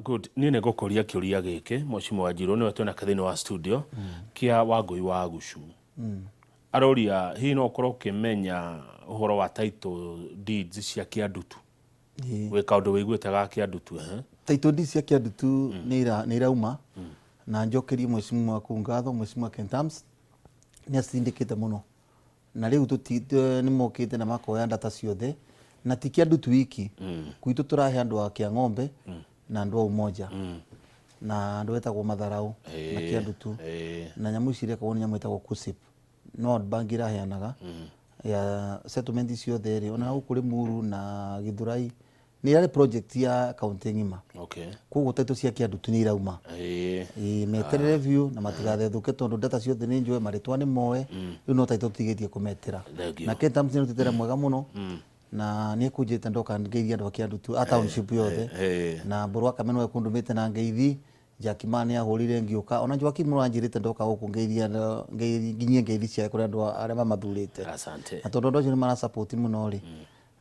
Good. Nine gokoria kiuria giki Mheshimiwa Wanjiru ni twena kathini wa studio kia Wangui wa Gushu. Aroria hi no korwo kimenya uhoro wa title deeds cia Kiandutu. We kaundu wiguite ga Kiandutu Title deeds cia Kiandutu ni irauma na njokerie Mheshimiwa kungatho Mheshimiwa Kentams ni asindikite muno. Na riu ni mokite na makoya data ciothe na ti Kiandutu wiki. Kuitu turahe andu a Kiang'ombe na andu umoja. Na andu etagwo Matharau na Kiandutu. Na nyamu ici rekagwo ni nyamu etagwo Kusip. No bank iraheanaga ya settlement ciothe ri ona kuri Muru na Githurai ni yale project ya county ngima. Koguo title cia Kiandutu ni irauma. Metere review na matigathethuke tondu data ciothe ni njoe maritwa ni moe riu no title tigetie kumetera. Na Kentams ni tutera mwega muno na ni kujite ndoka ngeithi andu a Kiandutu a township yothe na Mburu Kameno ekundumite na ngeithi Jakimani ahurire ngiuka ona Joakim Wanjirite ndoka guku nginyie ngeithi cia kuri andu aria mamathurite. Asante. Na tondu ndocio ni mara support muno ri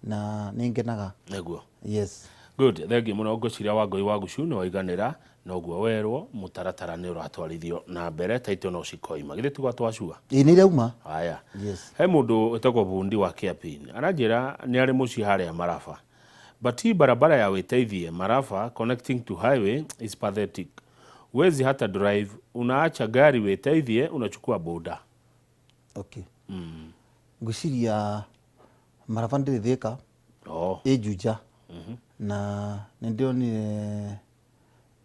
na ningenaga neguo. Yes. Good. Thengi muno ngociria Wangui wa Gushu ni waiganira noguo werwo mutaratara ni uratwarithio na mbere title no cikoima githe tuga twacua ni irauma. Haya. Yes. He mundu etagwo Bundi wa Kiapin aranjira ni ari muci haria Marafa, but hii barabara ya Witeithie Marafa connecting to highway is pathetic. Wezi hata drive, unaacha gari Witeithie unachukua boda. Okay. Ngwiciria Marafa ndiri Thika Juja na ndio ni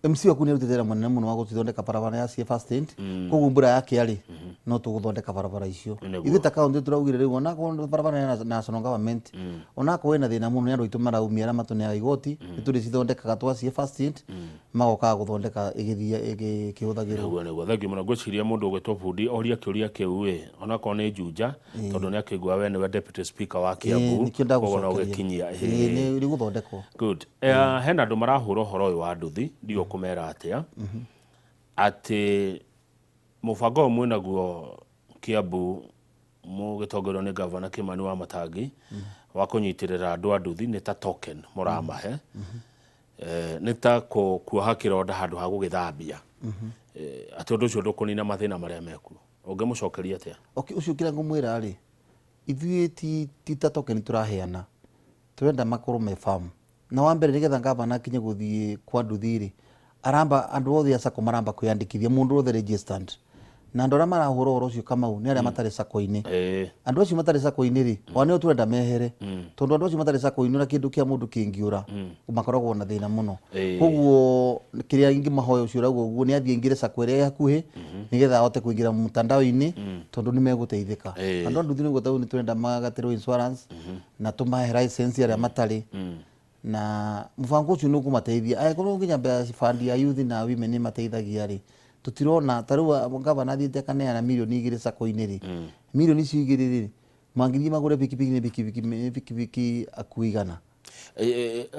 MC waku ni rutitera munene muno wa guthondeka barabara ya cia first aid koguo mbura yake ari no tuguthondeka barabara icio ithe ta kaunti turaugire riu ona ko barabara ya national government ona ko wena thina muno ni andu itu maraumia ara matunea igoti ituri cithondekaga twa cia first aid magoka guthondeka igithia kihuthagirwo neguo thangi muno ngwiciria mundu ugwetwo Bundi oria kiuria kiu ona ko ni Juja tondu ni akigwa we ni deputy speaker wa Kiambu koguo no gekinyia ni guthondekwo. Good. Hena andu marahura horo uyu wa nduthi ndio kumera atia ati mubango umwe naguo Kiambu mugitongorwo ni governor Kimani wa Matangi wa kunyitirira andu a nduthi ni ta token muramahe ni ta kuoha kironda handu ha gugithambia ati undu ucio ndukunina mathina maria meku ungimucokeria atia? Okay, ucio kira ngumwira ri ithuĩ ti ta token turaheana turenda makoro me farm na wa mbere nigetha ngavana kinye guthie kwa nduthi ri aramba andu othe acako maramba kwiyandikithia mundu othe registered na andu aria marahura horo ucio Kamau ni aria matari sako-ini andu acio matari sako-ini ri one turenda mehere tondu andu acio matari sako-ini na kindu kia mundu kingiura makoragwo na thina muno koguo kiria ingi mahoya ucio raugo uguo ni athie ngire sako iria hakuhi nigetha ahote kuingira mutandao-ini tondu ni meguteithika andu a nduthi niguo tau ni turenda magatirwo insurance na tumahe license aria matari na mubango ucio nuku mateithia akorwo nginya bandi ya youth na women mateithagia ri tutirona tarua ngavana thiete kaneana milioni 2 sako-ini ri milioni icio 2 ri mangithie magure pikipiki akuigana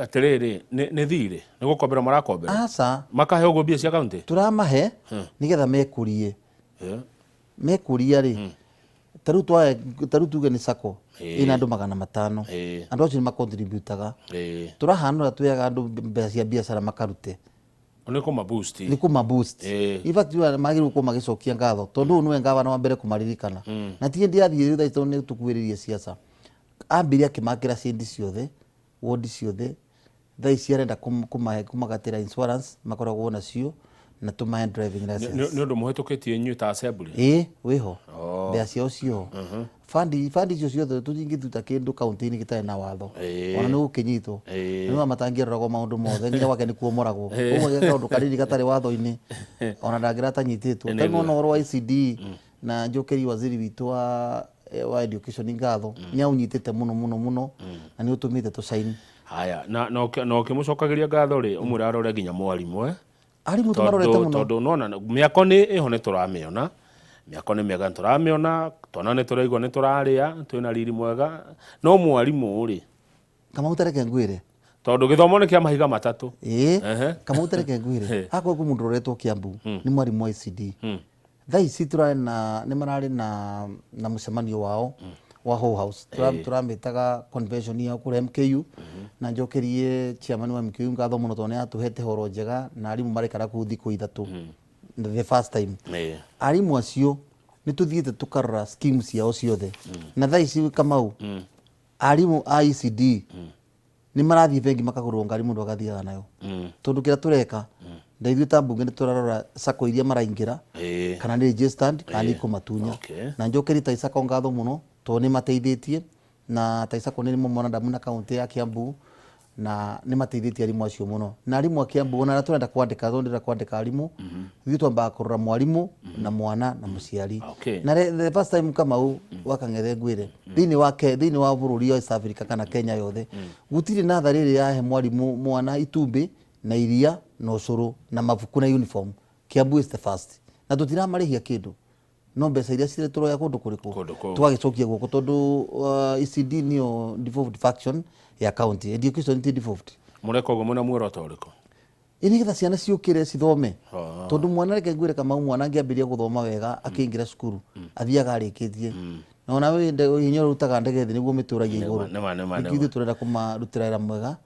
atiriri ni thire ni gukombera marakombera asa makahe ugo bia cia county turamahe nigetha mekurie mekuria ri taru tuge ni sako ina andu 500 andu acio ni makontributaga turahanura tuyaga andu mbeca cia biacara makarute ni kuma boost in fact magiru ko magicokia ngatho tondu nwe ngavana wa mbere kumaririkana na tie ndiathie riu tha ni tukuiririe siasa ambiria kimakira cindi ciothe ward ciothe tha ici arenda kumagatira insurance makoragwo nacio na tumahe driving license ni undu muhitukitie nyu ta assembly wiho bea ciao cio fandi icio ciothe tutingithuta kindu kaunti-ini gitari na watho ona ni gukinyitwo ni matangiroragwo maundu mothe nginya gwake ni kuomoragwo koguo kaundu kanini gatari watho-ini ona ndangira atanyititwo tano no wa ICD na njokeri waziri witu wa education ngatho ni aunyitite muno na ni utumite tu sign. Haya na ukimucokagiria ngatho ri umwira arore nginya mwarimu ari mutu marorete muno tondu nona miako ni ihone turamiona miako ni miega turamiona tona ni turaigwa ni turaria twina riri mwega no mwarimu ri kama utareke ngwire tondu githomo ni kia mahiga matatu kama utareke ngwire akwa ku mundu roretwo Kiambu ni mwarimu wa ICD tha ici turari na ni marari na mucemanio wao wa Whole House turamitaga convention ya kure MKU na njokerie chairman wa MKU ngatho muno tone atuhete horo njega na arimu marekara ku thikũ ithatu the first time arimu acio ni tuthiete tukarora schemes ciao ciothe na thaa ici Kamau arimu a ECD ni marathie bengi makagurwo ngari mundu agathiaga nayo tondu kira tureka ndaithio ta mbunge ni turarora sako iria maraingira kana ni registered kana ni kumatunya na njokeri ta isako ngatho muno to ni mateithĩtie na ta isako ni mwana damu na county ya Kiambu na ni mateithĩtie arimu acio muno na arimu a Kiambu ona turenda kwandika arimu ithuĩ twambaga kurora mwarimu na mwana na muciari na the first time Kamau wakang'ethe ngwire thiini wa bururi wa East Africa kana Kenya yothe gutiri na thariri yahe mwarimu mwana itumbi na iria na ucuru na mabuku na uniform. Kiambu is the first na tutiramarihia kindu no mbeca iria cire turoya kundu kuriku twagicokia guoko tondu ECD niyo devolved faction ya county education is devolved mureko go muna muoroto uriko ini getha ciana ciukire cithome tondu mwana reke ngwire Kamau mwana angiambiria guthoma wega akingira cukuru athiaga arikitie na ona we hinya rutaga ndege thi niguo mituragia iguru ikithu turenda kumarutira wira mwega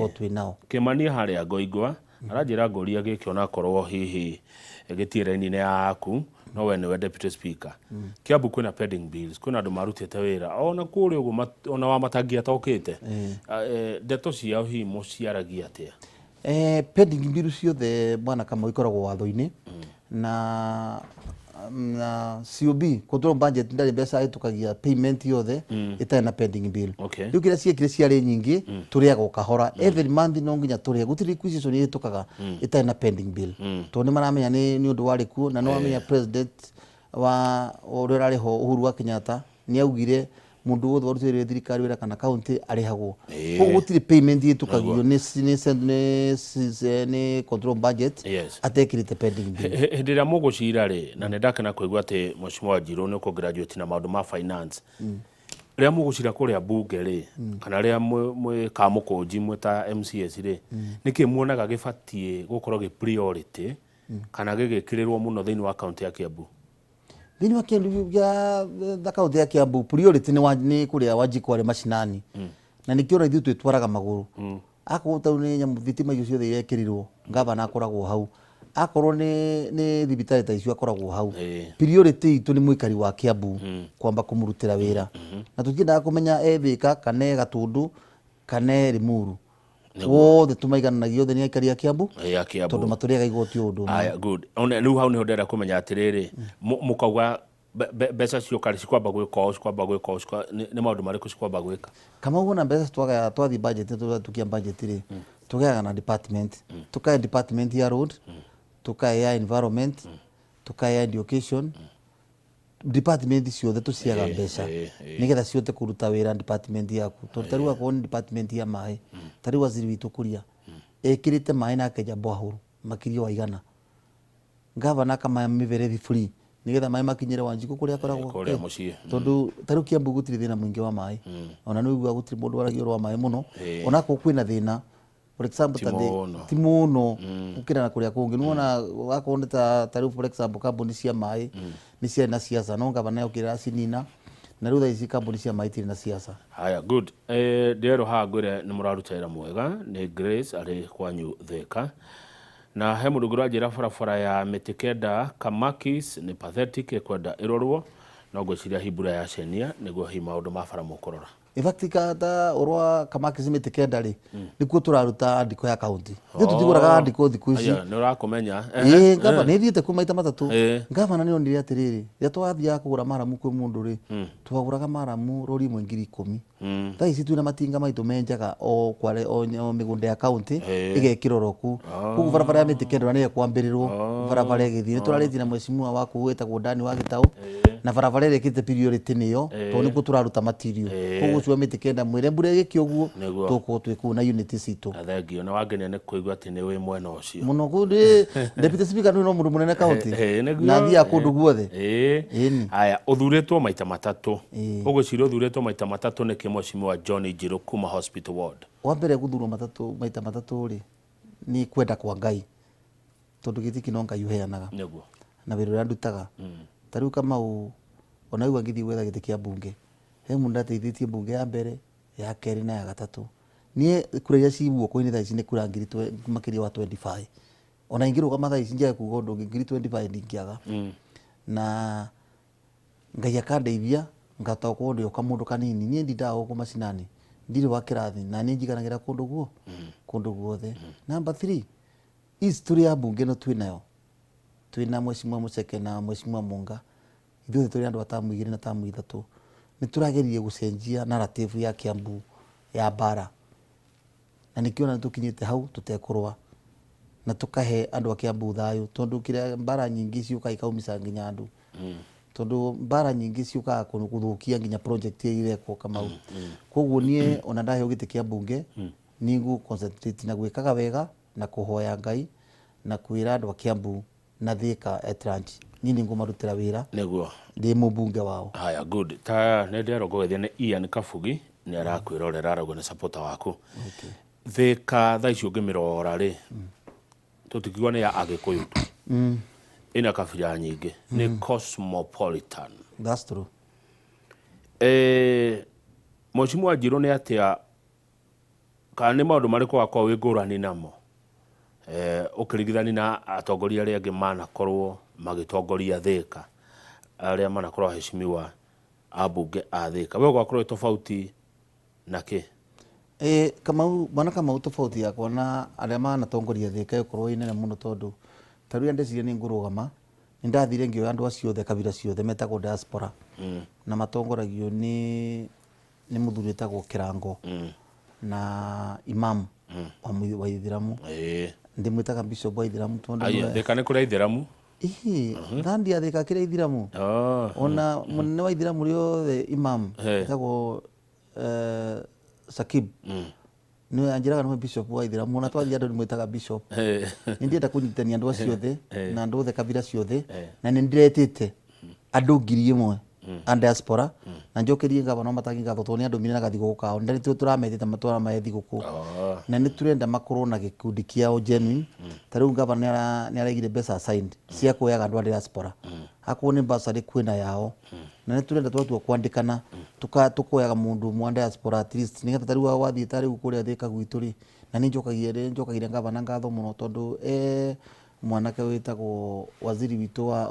o twinao Kimania haria Ngoingwa aranjira ngoria giki ona korwo hihi gitiere-ini yaku no we niwe deputy speaker Kiambu kwina pending bills kwina andu marutite wira ona kuri uguo ona wa matangia tokite ndeto ciao hihi muciaragia atia pending bills ciothe bwana Kamau ikoragwo watho-ini na COB control budget ndari mbeca itukagia payment yothe itari na pending bill riu kira ciekire ciari nyingi turiaga ukahora every month no nginya turia gutiri requisition itukaga itari na pending bill to ni maramenya ni undu wari ku na no amenya president wa urari ho Uhuru wa Kenyatta ni augire mundu wothe warutire thirikari wira kana county arihagwo ko gutiri payment itukagio ni control budget atekirite pending bill ndira mugucira ri na ndakena kuigua ati Mheshimiwa Njiru ni ko graduate na maundu ma finance ria mugucira kuria bunge ri kana ria mwe kamukunji mwe ta MCS ri niki muonaga gibatie gukorwo gi priority kana gigikirirwo muno thiini wa county ya Kiambu thini wa Kiambu ya county ya Kiambu priority ni kuria Wanjiku ari macinani na nikiona ithu twitwaraga maguru akorwo ni nyamu thitima icio ciothe irekirirwo ngavana akoragwo hau akorwo ni thibitari ta icio akoragwo hau priority itu ni mwikari wa Kiambu kwamba kumurutira wira na tukiendaga kumenya ethika kana Gatundu kana Limuru wothe tumaigananagia othe ni aikari ya Kiambu tondu maturiaga igoti undu aya good ona riu hau ni ndera kumenya atiriri mukauga mbeca ciokari cikwamba gwika ni maundu mariku cikwamba gwika kama wona mbeca twathi budget tukia budget ri tugeaga na department tukaya department ya road tukaya ya environment tukaya ya education department ciothe tuciaga mbeca nigetha ciote kuruta wira department yaku tariu akorwo ni department ya mai tariu waziri witu kuria ekirite mai na keja bohuru makirio wa igana gavana kama miverethi free nigetha mai makinyire Wanjiku kuria akoragwo tondu tariu Kiambu gutiri thina mwingi wa mai ona no igua gutiri mundu aragio wa mai muno ona ko kwina thina for example ti muno ukira na kuria kungi nuona wakonde tariu for example kambuni cia mai ni cia na siasa no gavana ukira sinina na rutha ici kambuni cia mai tiri na siasa haya good ndero ha ngwire ni murarutira mwega ni Grace ari kwanyu Thika na he mundu ngurajira barabara ya Mitikenda Kamakis ni pathetic ekwenda irorwo no gwiciria hibura ya cenia niguo hi maundu ma bara mukorora ifaktika ta urwa Kamakis Mitikenda ri nikuo turaruta andiko ya county ni tutiguraga andiko thiku ici ni urakumenya ngava ni thiete kumaita matatu ngava ni onire atiriri ya twathia kugura maramu kwi mundu ri twaguraga maramu rori mwe 10,000 tha ici twina matinga maitu menjaga o kware o migunda ya county igekiroroku kugu barabara ya Mitikenda ni kwambirirwo barabara igithii turariti na Mheshimiwa waku wetagwo Ndani wa Gitau na barabara ikite priority niyo to nikuo turaruta material kugu cwa Mitikenda mwire mbura igikio guo tuko twiku na unity citu athengio na wangenia ni kuigua ati ni wi mwena ucio muno kundi deputy speaker no mundu munene county na thia kundu guothe haya uthuritwo maita matatu ugwiciria uthuritwo maita matatu ni Mheshimiwa John Njiru kuma hospital ward wa mbere guthurwo maita matatu ri ni kwenda kwa Ngai tondu githiki no Ngai uheanaga niguo na wira ndutaga tariu kama ona iwa ngithi gwetha giti kia bunge he mundu ndateithĩtie mbunge ya mbere ya kerĩ na ya gatatũ. Niĩ kura iria ci guoko-inĩ thaa ici nĩ kura makĩria wa 25. Ona ingĩrũgama thaa ici njage kuga ũndũ ũngĩ ngiri 25 ndingĩaga. Na Ngai akandeithia ngahota gũkorwo ndĩ o kamũndũ kanini. Niĩ ndindaga gũkũ macinani, ndirĩ wa kĩrathi na niĩ njiganagĩra kũndũ guothe. Number 3, history ya mbunge ĩno twĩnayo, twĩna Mheshimiwa Mucheke na Mheshimiwa Munga, ithuothe tũrĩ andũ a tamu 2 na tamu 3, nĩ tũrageririe gũcenjia narrative ya Kiambu ya mbara, na nĩkĩo ona nĩ tũkinyĩte hau tũtekũrũa na tũkahe andũ a Kiambu thayũ, tondũ kĩrĩa mbara nyingĩ ciũkaga ikaumica nginya andũ, tondũ mbara nyingĩ ciũkaga gũthũkia nginya project iria irekwo Kamau. Koguo niĩ ona ndaheo gĩtĩ kĩa mbunge nĩ ngũ concentrate na gwĩkaga wega na kũhoya Ngai na kwĩra andũ a Kiambu na Thika at large niĩ nĩ ngũmarutĩra wĩra nĩguo ndĩ mũmbunge wao. Haya, good. Ta nĩ nderwo ngũgeithia nĩ Ian Kabugi nĩ arakwĩrorera arauga nĩ supporter waku. Thika thaa ici ũngĩmĩrora rĩ, tũtikiuga nĩ ya Agĩkũyũ tu, ĩna kabira nyingĩ, nĩ cosmopolitan. That's true. Mheshimiwa Njirũ nĩ atĩa, kana nĩ maũndũ marĩkũ wakorwo wĩ ngũrani namo ũkĩringithania na atongoria arĩa angĩ manakorwo magĩtongoria Thika, arĩa manakorwo aheshimiwa ambunge a Thika, we gwakorwo tofauti na kĩ? Kamau, bwana Kamau, tofauti yakwa na arĩa manatongoria Thika ĩkorwo inene mũno, tondũ ta rĩu ndeciria nĩ ngũrũgama nĩ ndathire ngĩoya andũ acio othe kabira ciothe metagwo diaspora na matongoragio nĩ mũthuri wĩtagwo Kĩrango na Imam wa Ithĩramu, ndĩmwĩtaga Bishop wa Ithĩramu tondũ Thika nĩ kũrĩa Ithĩramu. Thandi ya Thika kĩrĩa Ithĩramu, ona mũnene wa Ithĩramu rĩothe Imam wĩtagwo Sakib nĩ anjĩraga nĩ Bishop wa Ithĩramu, ona twathia andũ ndĩmwĩtaga Bishop. Nĩ ndĩrenda kũnyitithania andũ acio othe na andũ othe kabira ciothe, na nĩ ndĩretĩte andũ 1000 a diaspora na njokerie ngavana matangi ngatho tondũ nĩ andũ mine na gathigũkũ kao, nĩ tũrametĩte matwara ma thigũkũ na nĩ tũrenda makorwo na gĩkundi kĩao genuine. Ta rĩu ngavana nĩ aregire mbeca assigned cia kuoyaga andũ a diaspora, akorwo nĩ bursary kwĩna yao, na nĩ tũrenda twatua kwandĩkana tũkoyaga mũndũ ũmwe wa diaspora at least, nĩgetha ta rĩu wathiĩ ta rĩu kũrĩa Thika gwitũ rĩ, na nĩ njokagire ngavana ngatho mũno tondũ mwanake wĩtagwo waziri witũ wa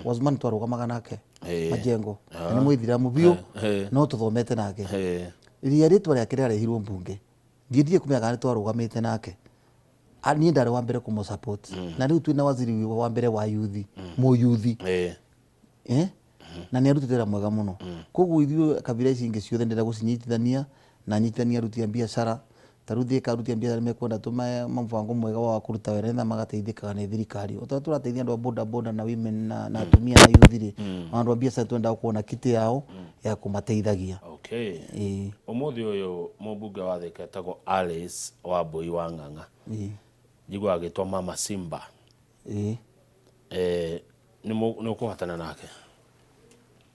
Osman twarũgamaga nake Majengo, na nĩ Mũithĩramu biũ no tũthomete nake. Ria rĩtwa rĩake rĩarehirwo mbunge, ndiendire kũmenya kana nĩ twarũgamĩte nake, niĩ ndarĩ wa mbere kũmũ support, na rĩu twĩna waziri wa mbere wa yuthi mũyuthi na nĩ arutĩte wĩra mwega mũno. Koguo ithuĩ kabira ici ingĩ ciothe ndĩrenda gũcinyitithania na nyitithania aruti a biacara, ta rĩu Thika aruti a biacara nĩ mekwenda tũme mũbango mwega wa kũruta wĩra na magateithĩkaga nĩ thirikari. O ta tũrateithia andũ a boda boda na women na atumia na yuthi rĩ, andũ a biacara twenda kuona kiti yao ya kũmateithagia. Ũmũthĩ ũyũ mũmbunge wa Thika etagwo Alice Wambui wa Ng'ang'a, njiguaga agĩtwo Mama Simba, nĩ ũkũhatana nake?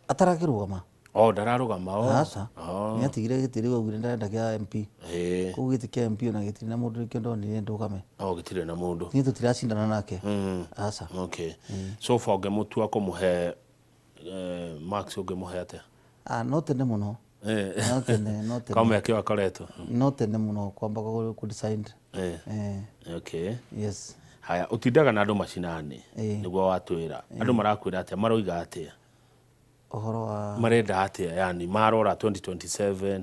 Atarakĩrũgama ndararũgama aca, nĩ atigire gĩtĩ rĩu augire ndarenda kĩa MP. Koguo gĩtĩ kĩa MP ona gĩtirĩ na mũndũ rĩkĩo ndonire ndũgame. Gĩtirĩ na mũndũ, niĩ tũtiracindana nake aca. So far ũngĩmũtua kũmũhe Max ũngĩmũhe atĩa? No tene mũno, no tene kaũmĩa kĩo akoretwo, no tene mũno kwamba kũ-decide. Yes. Haya, ũtindaga na andũ macinani nĩguo watwĩra, andũ marakwĩra atĩa, maroiga atĩa ũhoro wa marenda atĩa, yani marora 2027,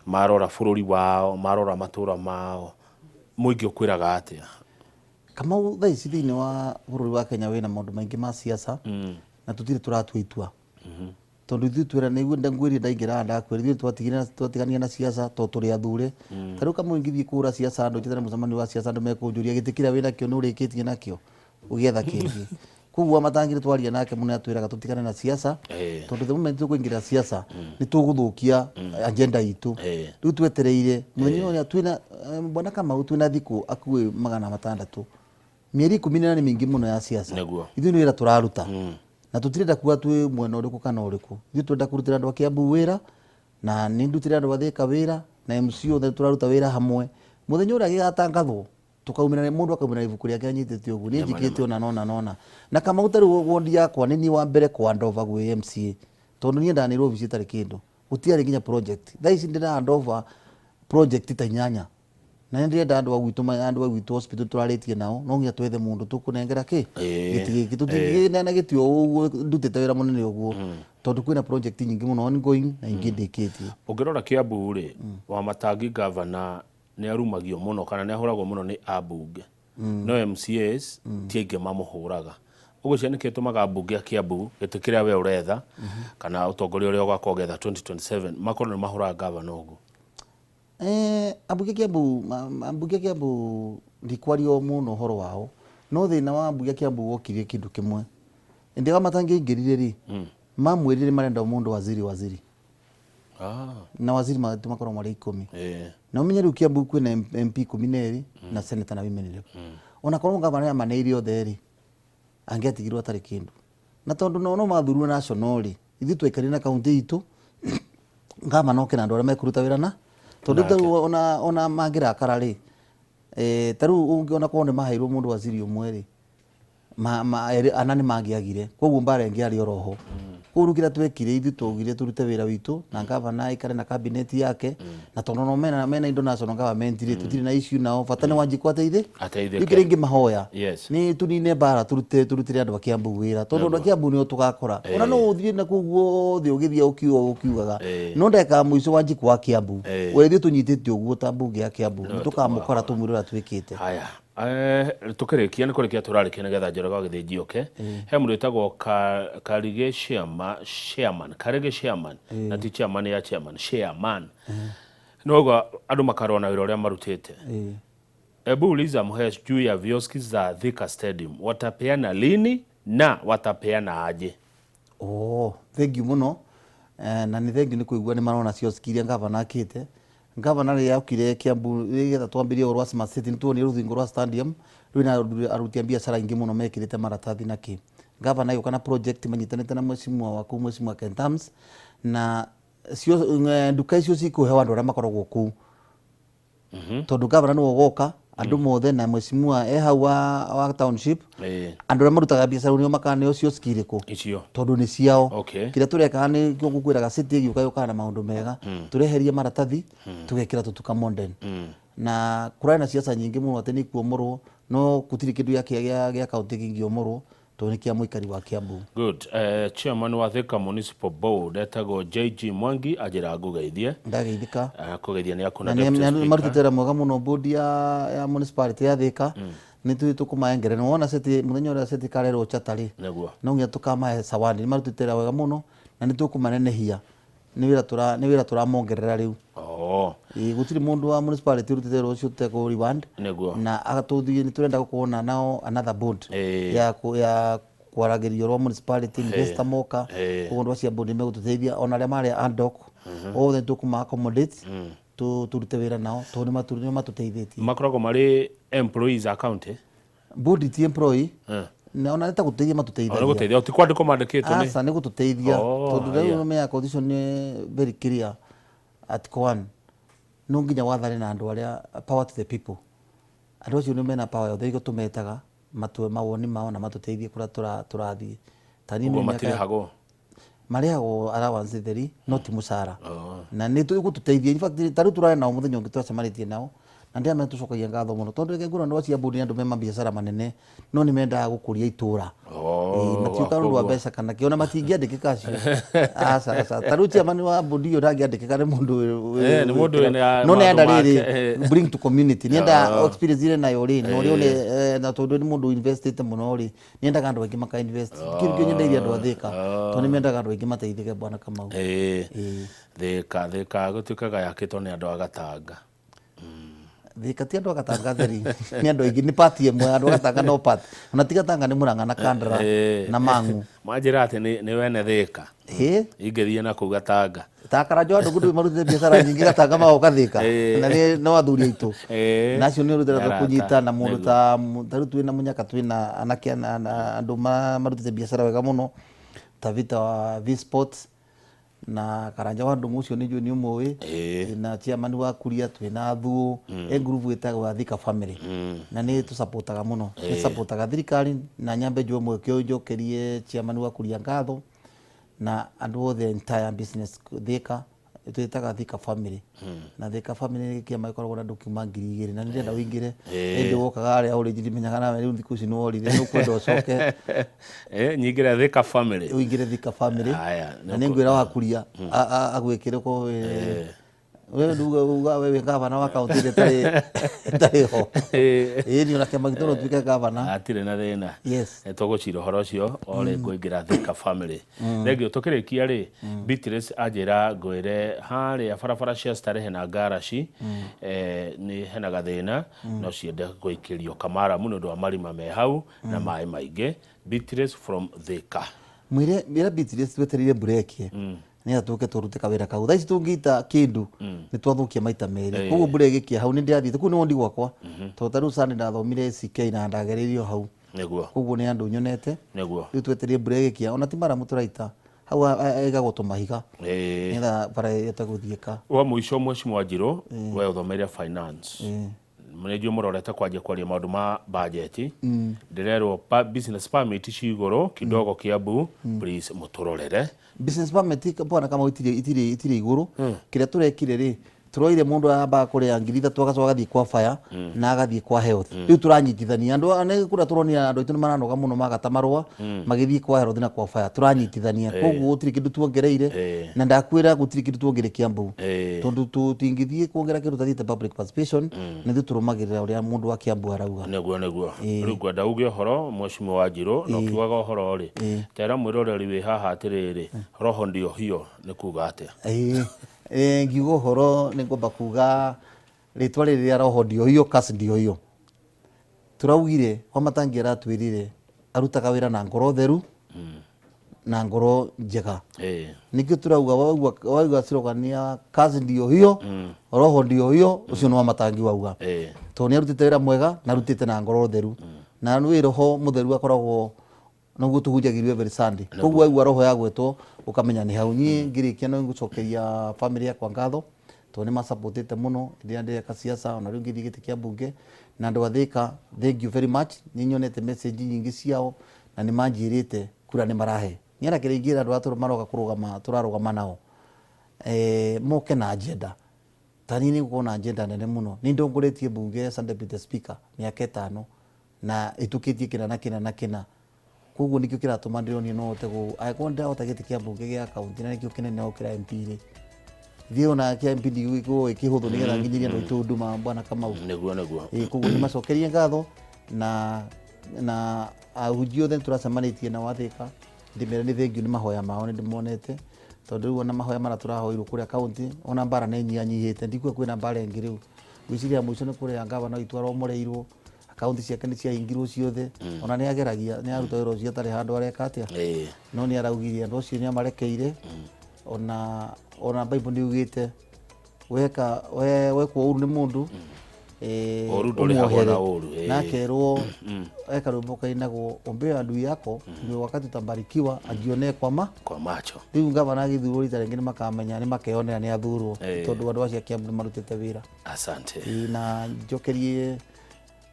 marora bũrũri wao, marora matũra mao, mũingĩ ũkwĩraga atĩa? Kamau, thaa ici thĩinĩ wa bũrũri wa Kenya wĩna maũndũ maingĩ ma siasa na tũtirĩ tũratua itua, tondũ ithuĩ twĩra nĩguo ngwĩrire ndaingĩra ndakwĩra ithuĩ twatigania na siasa tondũ tũrĩ athure. Ta rĩu Kamau, ingĩthiĩ kũra siasa andũ njĩtane mũcemanio wa siasa andũ mekũnjũria gĩtĩ kĩrĩa wĩnakĩo nĩ ũrĩkĩtie nakĩo ũgĩetha kĩngĩ. Koguo matangire twaria nake mũno atwĩraga tũtigane na siasa, tondũ the moment tũkũingĩra siasa nĩ tũgũthũkia agenda itũ. Rĩu twetereire mũthenya ũrĩa twĩna bwana Kamau, twĩna thikũ akuĩ 600, mĩeri 14 nĩ mĩingĩ mũno ya siasa. Ithuĩ nĩ wĩra tũraruta na tũtirenda kuga twĩ mwena ũrĩkũ kana ũrĩkũ. Ithuĩ twenda kũrutĩra andũ a Kiambu wĩra, na nĩ ndutĩra andũ a Thika wĩra, na MC othe tũraruta wĩra hamwe. Mũthenya ũrĩa gĩgatangathwo tukaumĩra mũndũ akaumĩra ibuku rĩake anyitĩte ũguo, niĩ njikĩte ona nona. Na Kamau, ta rĩu wondi yakwa nĩ niĩ wa mbere kwa ndova gwĩ MCA, tondũ niĩ ndanĩrwo obici itarĩ kĩndũ, gutiari nginya project thaa ici ndina hand over project ta 8 na ndirenda andu a gwitu hospital turaritie nao no nginya twethe mundu tukunengera ki giti giki tutigina gitio uguo ndutite wira munene uguo tondu kwina project nyingi muno ongoing na ingi ndikitie. Ungirora Kiambu ri Wamatangi governor ni arumagio muno kana ni ahuragwo muno ni abunge no MCAs ti aingi mamuhuraga uguo cia niki tumaga abunge a Kiambu gitikiria we uretha kana utongoria uria ugakogetha 2027 makorwo ni mahuraga governor uguo. Ambunge Kiambu ndikwario muno horo wao no thina wa ambunge Kiambu wokirie kindu kimwe indi Wamatangi ingirire ri mamwirire marenda mundu waziri na waziri makorwo mari 10 na umenye riu Kiambu kwina MP 12 na senator na women rep ona korwo gavana maneire othe ri angiatigirwo atari kindu na tondu no mathurwo national ri ithi twekari na county itu gavana okena andu aria mekuruta wira na tondu ona mangirakara ri taru ungiona korwo ni maheirwo mundu waziri umwe ri anani mangiagire koguo mbara ngiari oroho kurukira twekire ithi tugire turute wira witu na gavana ikare na cabinet yake na tondu no mena indo national government ri tutiri na issue nao fatane Wanjiku ateithike ikire ngi mahoya ni tunine bara turutire andu a Kiambu wira tondu andu a Kiambu nio tugakora ona no uthie na kuguo thi ugithia ukiugaga no ndeka muico Wanjiku wa Kiambu wethi tunyitite uguo ta mbunge ya Kiambu tukamukora tumurira twikite haya tukirikia ni kurikia turarikia nigetha Njoroge Githinji oke he mundu witagwo Karige Chairman na ti chairman ya chairman nogo andu makarona wira uria marutite ebu uliza Muhesh juu ya vioski za Thika Stadium watapeana lini na watapeana aje? Thank you muno na ni thank you ni kuigua ni marona cioskiria gavana akite gavana ri yaukire Kiambu rigetha twambirie oro Smart City nituoni ruthingo rwa stadium rwina arutia biashara ingi muno mekirite maratathi na ki gavana yuka na project manyitanite na mheshimiwa Ken Tams na cio nduka icio cikuhewa andu aria makoragwo kuu tondu gavana niwe goka andu mothe na mheshimiwa hau wa township andu aria marutaga biashara nio makaneo cio skiriko icio tondu ni ciao kira tureka ni gukwiraga city yuka na maundu mega tureherie maratathi tugekira tutuka modern na kurana na siasa nyingi muno ateni kuomorwo no gutiri kindu ya county kingiomorwo tondu kia muikari wa Kiambu. Good. Chairman wa Thika Municipal Board etagwo JG Mwangi ajira ngugeithie ndageithika kugeithia ni akuna deputy speaker na marutitera mwega muno board ya municipality ya Thika ni tukumaengere no wona seti muthenya uria seti karero chatari no ngia tukamahe sawani ni marutitera wega muno na ni tukumanenehia ni wira turamongerera riu gutiri mundu wa municipality rutitera ucio teko reward na agatuthie ni turenda kuona nao another board ya kwaragirio rwa municipality investor moka kundu cia board megututeithia ona ria mari andok othe tukuma accommodate turute wira nao tondu maturire matuteithĩtie makoragwo mari employees account board ti employee na ona nita guteithia matuteithia ona guteithia ti kwandiko mandikitwo ni asa ni gututeithia tondu riu me ya condition ni very clear at one no nginya wathane na andu aria power to the people andu acio ni mena power yothe igo tumetaga matue mawoni mao na matuteithie kuria turathie tani ni matirihago mariago allowance theri not musara na ni tugututeithia in fact taru turare nao muthenya ungi twacemanitie nao na ndia metucokagia ngatho muno tondu reke ngura ndo cia bodi andu mema biashara manene no ni mendaga gukuria itura matiuka ndu wa mbeca kana kiona matingiandikika cio asa taru cia mani wa bodi yo ndangiandikika ni mundu no ne enda riri bring to community ni enda experience ile nayo ri no ri one na tondu ni mundu invested muno ri ni enda andu aingi maka invest kirikio nyendeiria andu athika tondu ni mendaga andu aingi mateithike bwana Kamau thika gutuikaga yakitwo ni andu agatanga Thika ti andu agatanga theri ni andu aingi ni party emwe andu agatanga no party ona tigatanga ni Murang'a na Kandara na Mang'u manjira ati ni wene Thika ingethie na kuga Tanga takarajo andu gudu marutite biashara nyingi gatanga magoka Thika na ni no athuri aitu nacio ni rutira kunyita na mundu ta tarutu na munyaka twina anake andu marutite biashara wega muno ta Vita wa V-Sports na Karanja wa ndu mucio ni juni umwe na chairman wa kuria twina Thuo group etagwo Thika family na ni tu supportaga muno ni supportaga thirikari na nyambe jo mwe kyo njokerie chairman wa kuria ngatho na andu othe entire business Thika twitaga Thika family na Thika family kiama ikoragwo na ndukuma 2000 na ndirenda wingire indi wokaga aria uri njirimenyaga nawe riu thiku ici no orire no kwenda ucoke nyingire Thika family wingire Thika family na ningwira wakuria agwikire ko wewe nduga wewe gavana wa kaunti tari ho ni ona kiama gitoro twike gavana atire na thina yes tugucira horo cio ore ngwingira Thika family thengio tukirikia ri Beatrice ajira ngwire hari barabara cia starehe na garaci ni hena gathina no ciende guikirio kamara muno ndo marima me hau na mai maingi Beatrice from Thika mwire Beatrice tweterire break ni atuke turute kawira kau thaici tungita kindu ni twathukia maita meri koguo mbure gikia hau ni ndiathite ku ni wondi gwakwa to taru sani ndathomire CK na ndageririo hau niguo koguo ni andu nyonete niguo riu tweterie mbure gikia ona ti mara muturaita hau egagwo tumahiga nitha bara yetaguthieka wa muico Mheshimiwa Wanjiru we uthomeire finance mwenejio murorete kwaje kwaria maundu ma budget ndirerwo business permit ciguru kidogo Kiambu please muturorere business permit bwana kama itire iguru kiria turekire ri turoire mundu amba kuria ngiri 3 agacoka gathie kwa fire na agathie kwa health riu turanyitithania andu ane kura turonia andu itu maranoga muno magata marua magithie kwa health na kwa fire turanyitithania koguo gutiri kindu tuongereire na ndakwira gutiri kindu tuongere Kiambu tondu tutingithie kuongera kindu tathiite public participation ni thu turumagirira uria mundu wa Kiambu arauga neguo riu kwenda uge horo Mheshimiwa Wanjiru no kiwaga horo ri tera mwiroreri wi haha atiriri roho ndio hiyo ni kuga atia ngiugo horo ni ngomba kuga ritwa riria roho ndio hiyo kasi ndio hiyo turaugire kwa matangi aratwirire arutaga wira na ngoro theru na ngoro njega nikio turauga wauga sirogania kasi ndio hiyo roho ndio hiyo ucio no matangi wauga to ni arutite wira mwega na arutite na ngoro theru na ni roho mutheru akoragwo noguo tuhunjagirwe very Sunday koguo aigua roho ya gwetwo ukamenya ni hau nyi ngirikia no ngucokeria family yakwa ngatho to ni masupportete muno ndia ndeka siasa ona riu ngithie gite kia bunge na andu athika thank you very much ni nyonete message nyingi ciao na ni manjirite kura ni marahe nyara kiringira andu atu maroga kurugama turarugama nao moke na agenda tani ni kuona agenda nene muno ni ndongoretie bunge Sunday Peter speaker miaka 5 na itukitie kina na koguo nikio kiratuma ndironi no tego aikonda otagete kia bunge gia kaunti na nikio kinene okira MP ri thio na kia MP ndiguo ikihuthu nigetha nginyiria ndo itunduma bwana kama neguo koguo ni macokerie ngatho na ahujio then turacemanitie na wathika ndimere ni thengiu ni mahoya mao ni ndimonete tondu ona mahoya mara turahoirwo kuria kaunti ona mbara ne nyihite ndikwe kwina mbara ingi riu gwiciria muico ni kuria ngavana itwaro moreirwo akaunti ciake ni ciahingirwo ciothe ona ni ageragia ni aruta wira ucio atari handu areka atia no ni araugirie andu ucio ni amarekeire ona Bible ni ugite wekwo uru ni mundu oru nduri hagona oru na kerwo eka rumbo kainagwo ombea adui yako ndio wakati utabarikiwa ajione kwa macho riu ngavana agithurwo rita ringi ni makamenya ni makeonera ni athurwo tondu andu acio Kiambu marutite wira asante na njokerie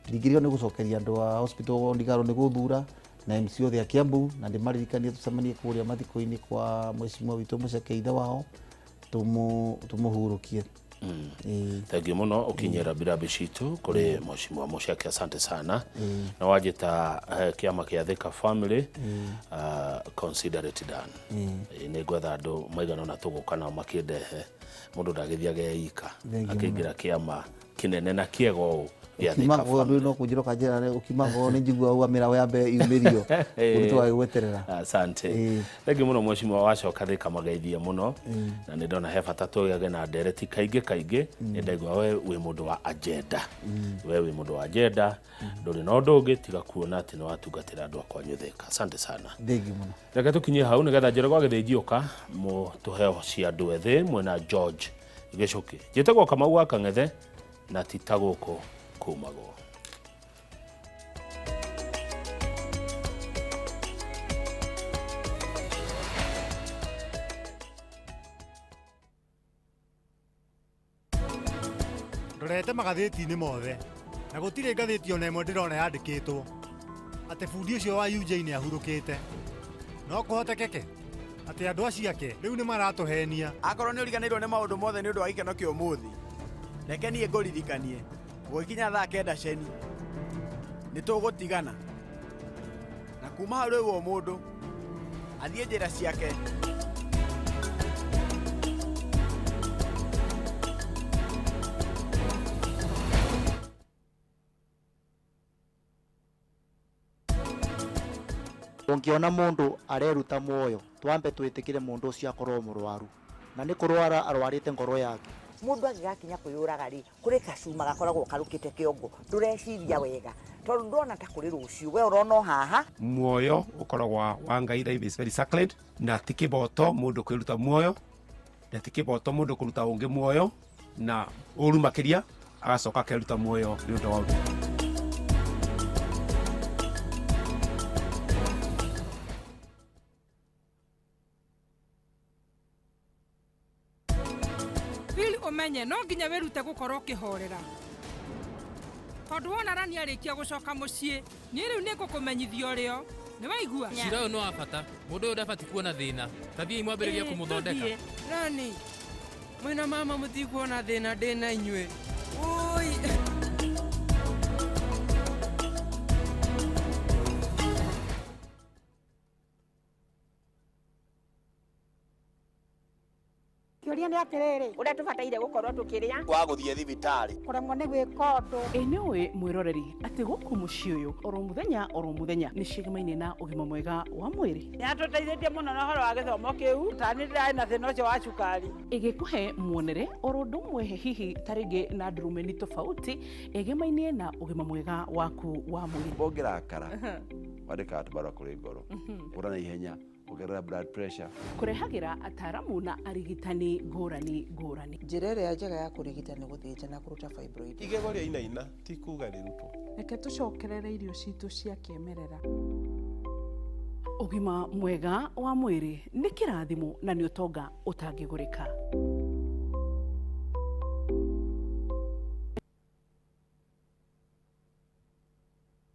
ndigirio ni gucokeria andu a hospital ndigaro ni guthura na MC othe a Kiambu na ndimaririkanie tucemanie kuria mathiko-ini kwa Mheshimiwa witu Muceke ithe wao tumuhurukie thank you muno ukinyera birabi citu kuri Mheshimiwa Muceke asante sana na wajita kiama kia Thika family consider it done ni gwetha andu maigana na tugukana makindehe mundu ndagithiage ika akingira kiama kinene na kiego Kimago no kujiro kajira ukimago ni njigua au amira yambe yumirio utu wa gweterera asante thank you muno Mheshimiwa wacoka Thika magaithia muno na ni ndona he bata tugage na ndereti kaingi ni ndaigua we mundu wa agenda we mundu wa agenda nduri no ndungi tiga kuona ati ni watungatira andu akwa Thika asante sana thank you muno reke tukinye hau nigetha njira gwa githijioka mu tuheo cia andu ethe mwena George Gicuki njitagwo Kamau wa Kang'ethe na titaguko kumago ndorete magatheti-ini mothe na gutire ngatheti ona imwe ndirona yandikitwo ati bundi ucio wa UJ ni ahurukite no kuhotekeke Ati andu aciake riu ni maratuhenia. Akorwo ni uriganirwo ni maundu mothe ni undu wa gikeno kia umuthi. Reke nie nguririkanie. Gukinya thaa 9 ceni. Ni tugutigana. Na kuma hau riu mundu athie njira ciake. Ungiona mundu areruta muoyo twambe twitikire mundu ucio akorwo murwaru na ni kurwara arwarite ngoro yake. Mundu agigakinya kwiyuraga ri kuri kacuma gakoragwo karukite kiongo ndureciria wega tondu ndona ta kuri rucio we urona haha muoyo ukoragwo wa Ngai life is very sacred na tikiboto mundu kwiruta muoyo na tikiboto mundu kuruta ungi muoyo na uru makiria agacoka akiruta muoyo ni undu wa undu. Umenye no nginya wirute gukorwo kihorera tondu wona rani arikia gucoka mucii ni riu ni ngukumenyithio rio ni waigua cira no abata mundu uyu ndabati kuona thina tathii mwambiriria kumuthondeka rani mwina mama mutikuona thina ndina inywe oi Kioria ni atiriri uria tubataire gukorwo tukiria Wa guthie thibitari. kuremwo ni gwika undu Enewe mwiroreri ati guku mucii uyu oro muthenya ni cigemaine na ugima mwega wa mwiri ni atuteithitie muno na horo wa githomo kiu tani ndai na thina ucio wa cukari igikuhe muonere oro ndumwe hihi taringi na ndurumeni tofauti igemaine na ugima mwega waku wa mwiri bongerakara wadika tubara kuri ngoro urana ihenya ugerera blood pressure kurehagira ataramu na arigitani ngurani njira iria njega ya kurigita ni guthinja na kuruta fibroid igego ria inaina ti kuga rirutwo reke tucokerere irio citu cia kiemerera ugima mwega wa mwiri ni kirathimo na ni utonga utangigurika.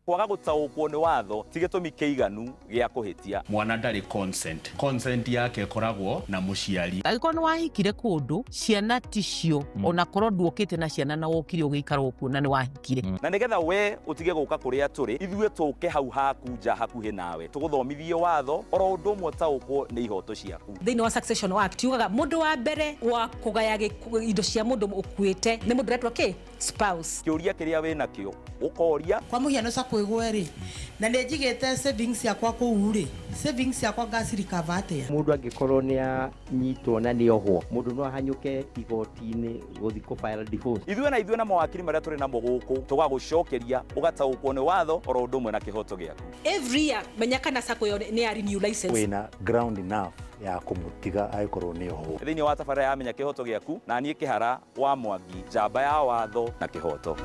kwaga gutaukwo ni watho ti gitumi kiiganu gia kuhitia mwana ndari consent yake koragwo na muciari agiko ni wahikire kundu ciana ticio ona korwo nduokite na ciana na wokire ugiikara kuo na ni wahikire na nigetha we utige guka kuria turi ithue tuke hau haku nja hakuhi nawe tuguthomithie watho oro undu umwe taukwo ni ihoto ciaku thiini wa Succession Act yugaga mundu wa mbere wa kugaya indo cia mundu ukuite ni mundu retwa ki spouse kiuria kiria wina kio ukoria kwa muhiano sa kwigwo ri na ni njigite savings yakwa kuu ri savings yakwa gasirika vate mundu angikorwo ni anyitwo na ni ohwo mundu no ahanyuke igoti-ini guthi ku file divorce ithue na mawakiri maria turi namo guku tugagucokeria ugataukwo ni watho oro undu umwe na kihoto giaku every year menya kana sako yo ni ya renew license wina ground enough ya kumutiga aikorwo ni ohwo thiini wa tabara ya menya kihoto giaku na nie kihara wa Mwangi njamba ya watho na kihoto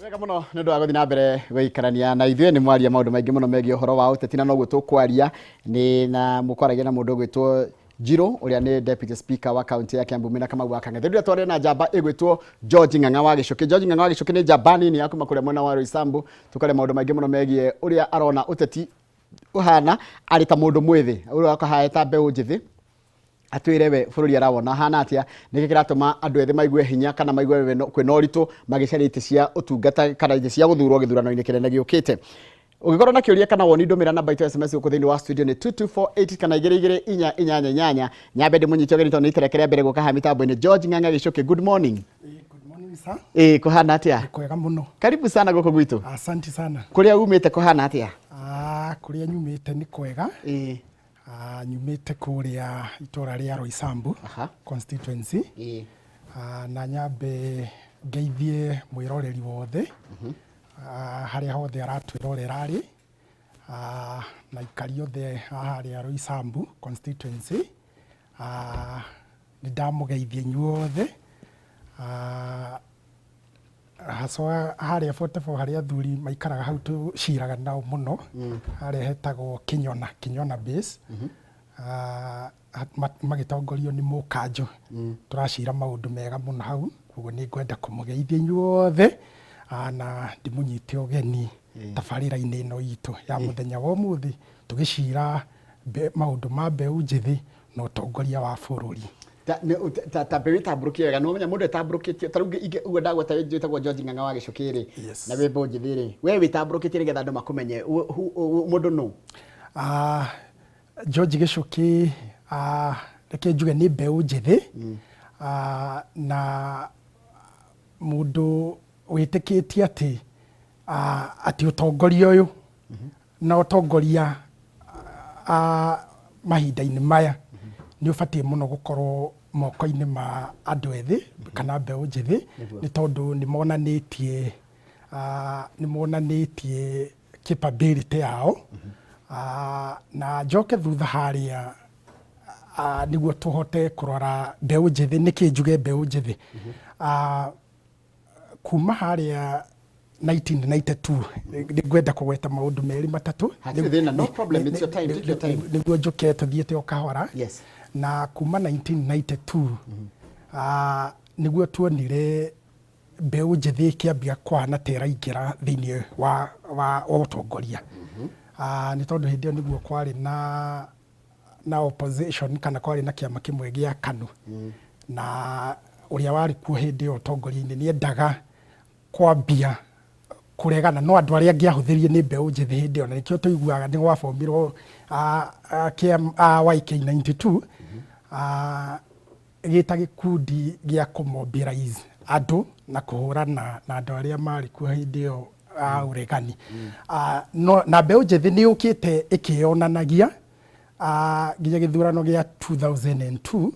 wega muno nä ndå wa gå thiä na mbere gwäikarania na ithuä nä mwaria maå ndå maingä må no megiä å horo wa å teti na noguo tå kwaria nä na må kwaragia na må ndå å gwä two Njiro uria ni deputy speaker wa county ya Kiambu Mina Kamau wa Kang'ethe ndio twari na njamba igwitwo George Ng'ang'a wa Gicuki ni njamba nini yakuma kuria mwena wa Roysambu tukare maundu maingi muno megie uria arona uteti uhana ari ta mundu mwithi uria akahaeta mbeu njithi atwire we bururi arawona hana atia niki kiratuma andu ethi maigue hinya kana maigue we kwina uritu magicarite cia utungata kana ite cia guthurwo githurano-ini kinene giukite ugikorwo na kiuria kana woni ndumira namba itu SMS uko thiini wa studio ni 2248 kana 2288 nyambe ndimunyitio geri toni iterekerea mbere guka ha mitambo-ini George Ng'ang'a Gicuki good morning. Good morning sir. Kuhana atia? Kwega muno. Karibu sana guko gwitu. Asante sana. Kuria umite kuhana atia? Kuria nyumite ni kwega. Nyumite kuria itora ria Roysambu constituency. Na nyambe ngeithie mwiroreri wothe. Haria hothe aratwirorera ri na ikari othe haria Roysambu constituency ni ndamugeithie nyuothe haswa haria 44 haria thuri maikaraga hau tuciraga nao muno haria hetagwo Kinyona base magitongorio ni Mukanjo turacira maundu mega muno hau koguo nĩ ngwenda kũmũgeithia inyuothe na ndĩmũnyite ũgeni tabarĩra-inĩ ĩno itũ ya mũthenya wa ũmũthĩ tũgĩcira maũndũ ma mbeũ njĩthĩ na ũtongoria wa bũrũri. ta mbeũ ĩtambũrũkie wega nĩ ũmenya mũndũ ĩtambũrũkĩtie ta rĩu uguo ndagweta njĩtagwo George Ng'ang'a wa Gĩcũkĩ-rĩ na wĩ mbeũ njĩthĩ-rĩ we wĩtambũrũkĩtie nĩgetha andũ makũmenye mũndũ nũ? George Gĩcũkĩ reke njuge nĩ mbeũ njĩthĩ na mũndũ wĩtĩkĩtie atĩ ũtongoria ũyũ na ũtongoria mahinda-inĩ maya nĩ ũbatiĩ mũno gũkorwo moko-inĩ ma andũ ethĩ kana mbeũ njĩthĩ nĩ tondũ nĩ monanĩtie capability yao na njoke thutha harĩa nĩguo tũhote kũrora mbeũ njĩthĩ. Nĩkĩ njuge mbeũ njĩthĩ? Kuma harĩa 1992 nĩngwenda kũgweta maũndũ merĩ matatũ nĩguo njuke tũthiĩte o kahora. Na kuma 1992 nĩguo tuonire mbeũ njĩthĩ ĩkĩambia kũhana ta ĩraingĩra thĩinĩ wa ũtongoria. Nĩ tondũ hĩndĩ ĩyo nĩguo kwarĩ na opposition kana kwarĩ na kĩama kĩmwe gĩa KANU na ũrĩa warĩ kuo hĩndĩ ĩyo ũtongoria-inĩ nĩ endaga kwambia kũregana no andũ arĩa angĩahũthĩrire nĩ mbeũ njĩthĩ hĩndĩ ĩyo, na nĩkĩo tũiguaga nĩ gwabomirwo YK92 gĩta gĩkundi gĩa kũmobilize andũ na kũhũrana na andũ arĩa marĩ kuo hĩndĩ ĩyo ũregani. Na mbeũ njĩthĩ nĩ yũkĩte ĩkĩyonanagia nginya gĩthurano gĩa 2002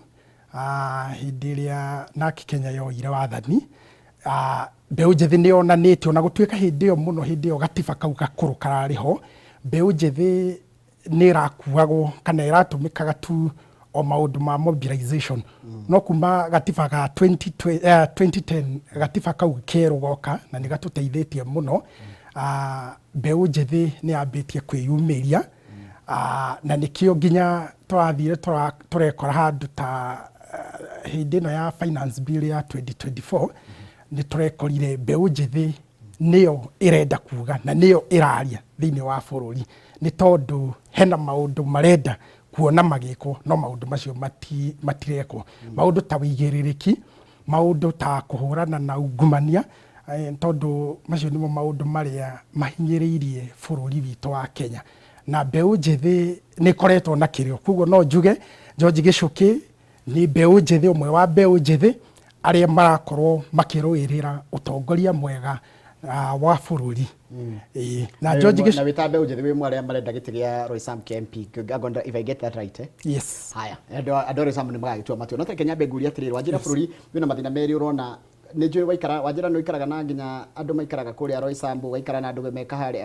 hĩndĩ ĩrĩa NARC Kenya yoire wathani. Mbeũ njĩthĩ nĩ yonanĩte ona gũtuĩka hĩndĩ ĩyo mũno hĩndĩ ĩyo gatiba kau gakũrũ kararĩ ho, mbeũ njĩthĩ nĩ ĩrakuagwo kana ĩratũmĩkaga tu o maũndũ ma mobilization. No kuma gatiba ga 2010 gatiba kau kerũ goka na nĩ gatũteithĩtie mũno. Mbeũ njĩthĩ nĩ yambĩtie kwĩyumĩria na nĩkĩo nginya tũrathire tũrekora handũ ta hĩndĩ ĩno ya finance bill ya 2024 nĩ tũrekorire mbeũ njĩthĩ nĩyo ĩrenda kuga na nĩyo ĩraria thĩinĩ wa bũrũri, nĩ tondũ hena maũndũ marenda kuona magĩkwo no maũndũ macio matirekwo. Maũndũ ta wĩigĩrĩrĩki, maũndũ ta kũhũrana na ungumania, tondũ macio nĩmo maũndũ marĩa mahinyĩrĩirie bũrũri witũ wa Kenya. Na mbeũ njĩthĩ nĩ ĩkoretwo na kĩrĩo, koguo no njuge George Gĩcũkĩ nĩ mbeũ njĩthĩ, ũmwe wa mbeũ njĩthĩ arĩa marakorwo makĩrũĩrĩra ũtongoria mwega wa bũrũri. Na George Gĩcũkĩ na wĩta mbeũ njĩthĩ wĩ mwarĩa marenda gĩtĩ gĩa Roysambu KMP, if I get that right, Yes. Haya, andũ Roysambu nĩ magagĩtua matua. No teke nyambe nguria atĩrĩrĩ, Wanjĩra bũrũri wĩna mathĩna merĩ ũrona nĩ njũĩ waikara Wanjĩra nĩ ũikaraga na nginya andũ maikaraga kũrĩa Roysambu, waikara na andũ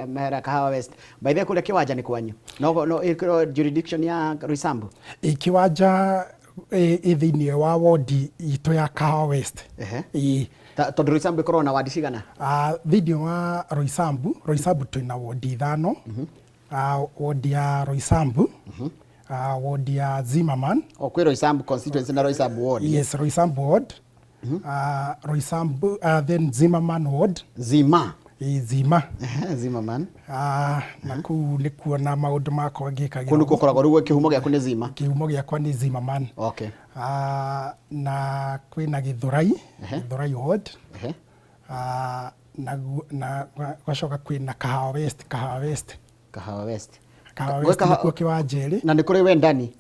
mehera Kahawa West. By the way kũrĩa Kĩwanja nĩ kwanyu no jurisdiction ya Roysambu? Kĩwanja thĩinĩ wa wodi itũ ya Kahawa West. Tondũ Roysambu ĩkoragwo na wadi cigana? Thĩinĩ wa Roysambu twĩna wodi 5. Wodi ya Roysambu, wodi ya Zimmerman. Kwĩ Roysambu constituency na Roysambu ward? Yes, Roysambu ward. Roysambu, then Zimmerman ward. Zima? Zima. Zimmerman. Na kũu nĩ kuona maũndũ makwa ngĩkagĩra. Kũu nĩkuo ũkoragwo rĩu kĩhumo gĩaku nĩ Zima? Kĩhumo gĩakwa nĩ Zimmerman. Okay. Na kwĩna Gĩthũrai ward. Na gwacoka kwĩna Kahawa West. Kahawa West nĩkuo Kĩwanja ĩrĩ. Na nĩ kũrĩ we ndani?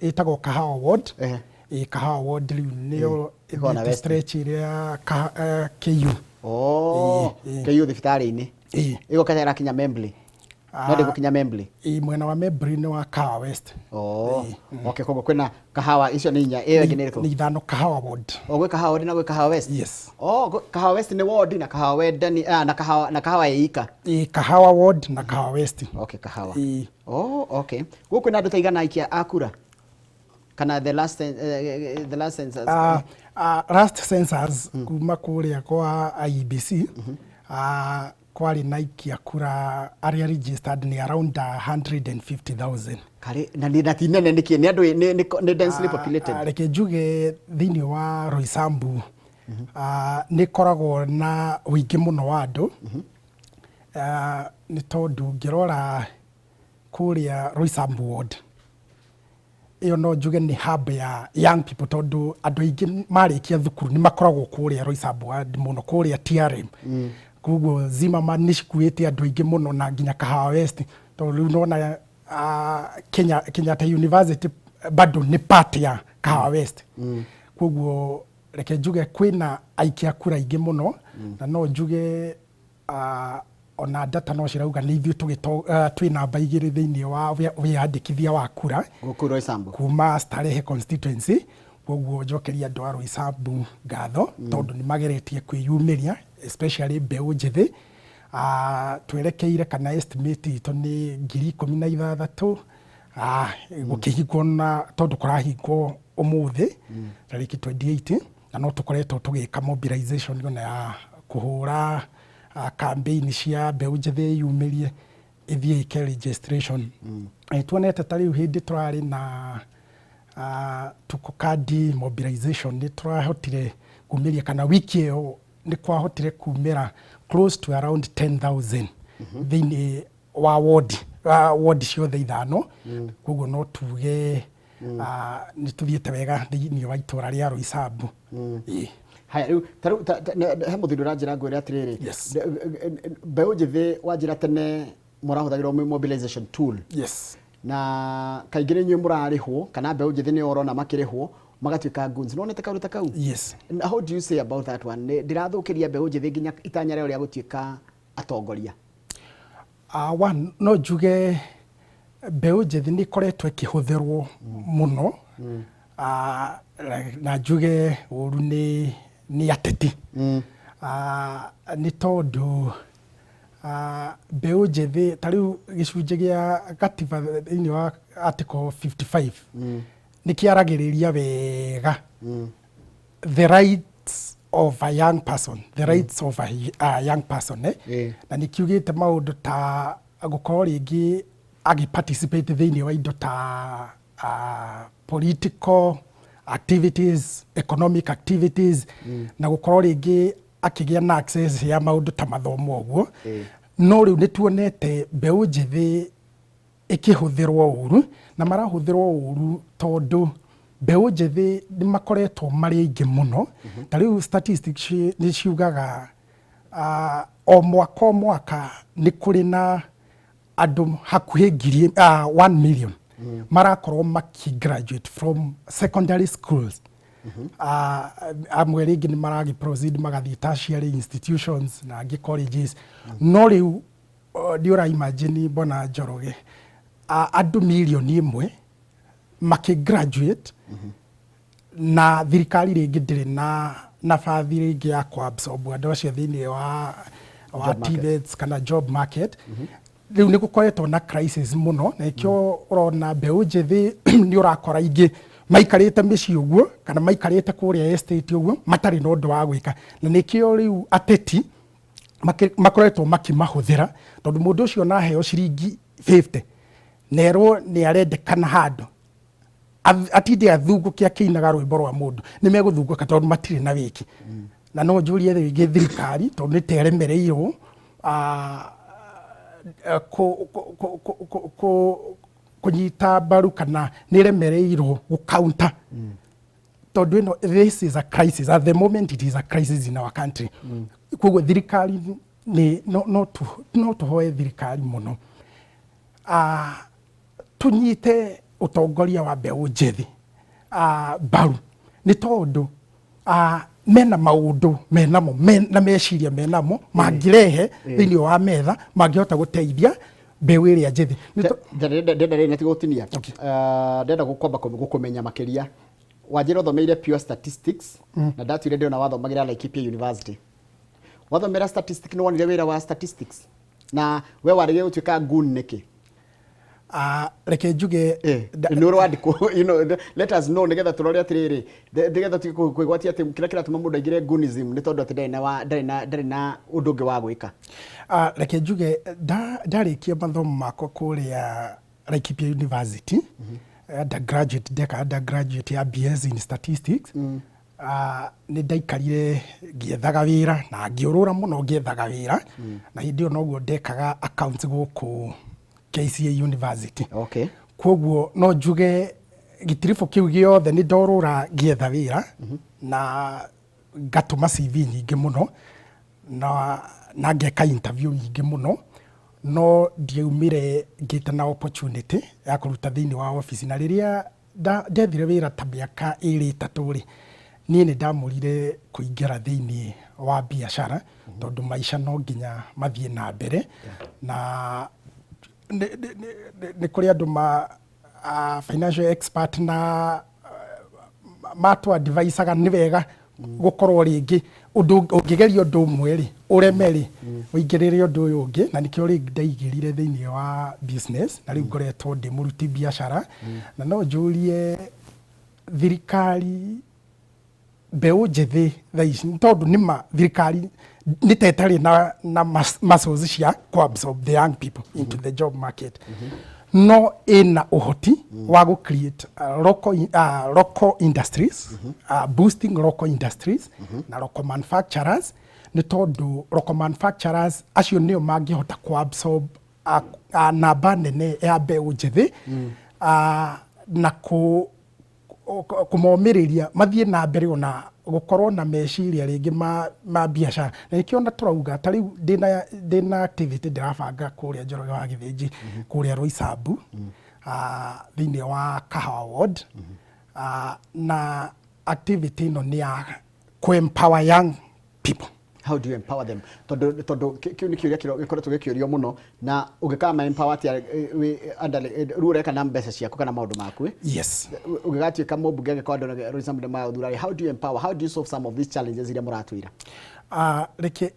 Ĩtagwo Kahawa ward. Kahawa ward rĩu nĩyo ĩthiĩte stretch ĩrĩa KU. KU thibitarĩ-inĩ ĩgo kanya ĩrakinya Membley? No ndĩgũkinya Membley? Mwena wa Membley nĩ wa Kahawa West. Okay, koguo kwĩna Kahawa, icio nĩ inya, ĩyo ĩngĩ nĩ ĩrĩkũ? Nĩ 5 Kahawa ward. Gwĩ Kahawa ward na gwĩ Kahawa West? Yes. Kahawa West nĩ ward na Kahawa ward na Kahawa ĩika? Kahawa ward na Kahawa West. Okay, Kahawa. Okay. Gũkũ na andũ ta igana aikia akura? Kana the last census? Last census kuma kũrĩa kwa IEBC kwarĩ na aikia kura arĩa registered ni around 150,000. Na ti nene nĩkĩ? Nĩ andũ nĩ densely populated? Reke njuge thĩinĩ wa Roysambu nä koragwo na wĩingĩ mũno wa andũ nĩ tondũ ngĩrora kũrĩa Roysambu ward ĩyo no njuge nĩ hub ya young people tondũ andũ aingĩ marĩkia thukuru nĩ makoragwo kũrĩa Roysambu ward mũno kũrĩa TRM koguo Zimmerman nĩ cikuĩte andũ aingĩ mũno na nginya Kahawa West tondũ rĩu nona Kenyatta University bado nĩ part ya Kahawa West koguo reke njuge kwĩna aikia kura aingĩ mũno na no njuge ona data no cirauga nĩ ithuĩ twĩ namba 2 thĩinĩ wa wĩandĩkithia wa kura kuma Starehe constituency koguo njokeria andũ a Roysambu ngatho tondũ nĩ mageretie kwĩyumĩria especially mbeũ njĩthĩ twerekeire kana estimate itũ nĩ 16,000 gũkĩhingwo na tondũ kũrahingwo ũmũthĩ tarĩki 28 na no tũkoretwo tũgĩka mobilization yona ya kũhũra campaign cia mbeũ njĩthĩ yumĩrie ĩthiĩ ĩke registration tuonete ta rĩu hĩndĩ tũrarĩ na tukukadi mobilization nĩ tũrahotire kumĩria kana wiki ĩyo nĩ kwahotire kumĩra close to around 10,000 thĩinĩ wa ward ciothe ithano koguo no tuge nĩ tũthiĩte wega thĩinĩ wa itũra rĩa Roysambu haya rĩu he mũthuri ũranjĩra ngwĩre atĩrĩrĩ mbeũ njĩthĩ wanjĩra tene mũrahũthagĩra mobilization tool na kaingĩ nĩ inyuĩ mũrarĩhwo kana mbeũ njĩthĩ nĩyo ũrona makĩrĩhwo magatuĩka goons nonete kaũndũ ta kau how do you say about that one ndĩrathũkĩria mbeũ njĩthĩ nginya itanya rĩao rĩa gũtuĩka atongoria no njuge mbeũ njĩthĩ nĩ ĩkoretwo ĩkĩhũthĩrwo mũno na njuge ũru nĩ ateti nĩ tondũ mbeũ njĩthĩ ta rĩu gĩcunjĩ gĩa gatiba thĩinĩ wa article 55 nĩ kĩaragĩrĩria wega the rights of a young person na nĩ kiugĩte maũndũ ta gũkorwo rĩngĩ participate thĩinĩ wa indo ta political activities, economic activities na gũkorwo rĩngĩ akĩgĩa na access ya maũndũ ta mathomo ũguo no rĩu nĩ tuonete mbeũ njĩthĩ ĩkĩhũthĩrwo ũru na marahũthĩrwo ũru tondũ mbeũ njĩthĩ nĩ makoretwo marĩ aingĩ mũno ta rĩu statistics nĩ ciugaga o mwaka nĩ kũrĩ na andũ hakuhĩ 1 million marakorwo graduate from secondary schools amwe rĩngĩ nĩ maragi proceed magathiĩ tertiary institutions na angĩ colleges no rĩu nĩ ũra imagine bona Njoroge andũ milioni 1 graduate na thirikari rĩngĩ ndĩrĩ na nabathi rĩngĩ ya absorb andũ acio thĩinĩ wa TVETs kana job market rĩu nĩ gũkoretwo na crisis mũno na ikio ũrona mbeũ njĩthĩ nĩ ũrakora ingĩ maikarĩte mĩciĩ ũguo kana maikarĩte kũrĩa estate ũguo matarĩ na ũndũ wa gwĩka na nĩkĩo rĩu ateti makoretwo makĩmahũthĩra tondũ mũndũ ũcio naheo ciringi 50 nerwo nĩ arendekana handũ atinde athungũke akĩinaga rwĩmbo rwa mũndũ nĩ megũthungũka tondũ matirĩ na wĩki na no njũrie rĩngĩ thirikari tondũ nĩ teremereirwo kunyita mbaru kana nĩ remereirwo gũkaunta tondũ ĩno this is a crisis at the moment it is a crisis in our country koguo thirikari no tũhoe thirikari mũno tunyite ũtongoria wa mbeũ njĩthĩ mbaru nĩ tondũ mena maũndũ menamo na meciria menamo mangĩrehe thĩinĩ wa metha mangĩhota gũteithia mbeũ ĩrĩa njĩthĩ ndenda rĩna tiga gũtinia ndenda gũkwamba gũkũmenya makĩria wanjĩra ũthomeire pure statistics na ndatuire ndĩona wathomagĩra Laikipia University wathomera statistics nĩ wonire wĩra wa statistics na we warĩgĩ gũtuĩka goon nĩkĩ reke njuge nĩ ũrwandĩkwo let us know nĩgetha tũrore atĩrĩrĩ nĩgetha kwĩgwatia atĩ kĩrĩa kĩratũma mũndũ aingĩre goonism nĩ tondũ atĩ ndarĩ na ũndũ ũngĩ wa gwĩka reke njuge ndarĩkia mathomo makwa kũrĩa Laikipia University undergraduate ya BS in statistics nä ndaikarire ngĩethaga wĩra na ngĩũrũra mũno ngĩethaga wĩra na hĩndĩ ĩyo noguo ndekaga accounts gũkũ KCA University. Okay. Kwoguo no njuge gĩtiribũ kĩu gĩothe nĩ ndorũra ngĩetha wĩra na ngatũma CV nyingĩ mũno na ngeka interview nyingĩ mũno, no ndiaumire ngĩte na opportunity ya kũruta thĩinĩ wa office, na rĩrĩa ndethire wĩra ta mĩaka 2-3 rĩ, niĩ nĩ ndamũrire kũingĩra thĩinĩ wa biacara tondũ maica no nginya mathiĩ na mbere na nĩ kũrĩ andũ financial expert na matũ advisaga nĩ wega gũkorwo rĩngĩ ũndũ ũngĩgeria ũndũ ũmwe rĩ ũreme rĩ ũingĩrĩre ũndũ ũyũ ũngĩ, na nĩkĩo rĩngĩ ndaigĩrire thĩinĩ wa business na rĩu ngoretwo ndĩ mũruti biacara na no njũrie thirikari mbeũ njĩthĩ thaa ici tondũ nĩma thirikari nĩ tetarĩ na muscles cia absorb the young people into the job market, no ina ũhoti wa gũ create local industries, boosting local industries na local manufacturers, nĩ tondũ local manufacturers acio nĩo mangĩhota ku absorb namba nene ya mbeũ njĩthĩ na kũmomĩrĩria mathiĩ na mbere ona gũkorwo na meciria rĩngĩ ma biacara, na nĩkĩo ona tũrauga ta rĩu ndĩna activity ndĩrabanga kũrĩa Njoroge wa Gĩthĩnji kũrĩa Roysambu thĩinĩ wa Kahawa Ward, na activity ĩno nĩ ya empower young people. How do you empower them? Tondu kiu ni kiuria gikoretwo gikiorio muno, na ungikama ma empower atia rureka na mbeca ciaku kana maundu maku. Yes. Ungigatuika mũmbunge angĩkorwo andũ Roysambu nĩmathura, how do you empower, how do you solve some of these challenges iria mũratwĩra?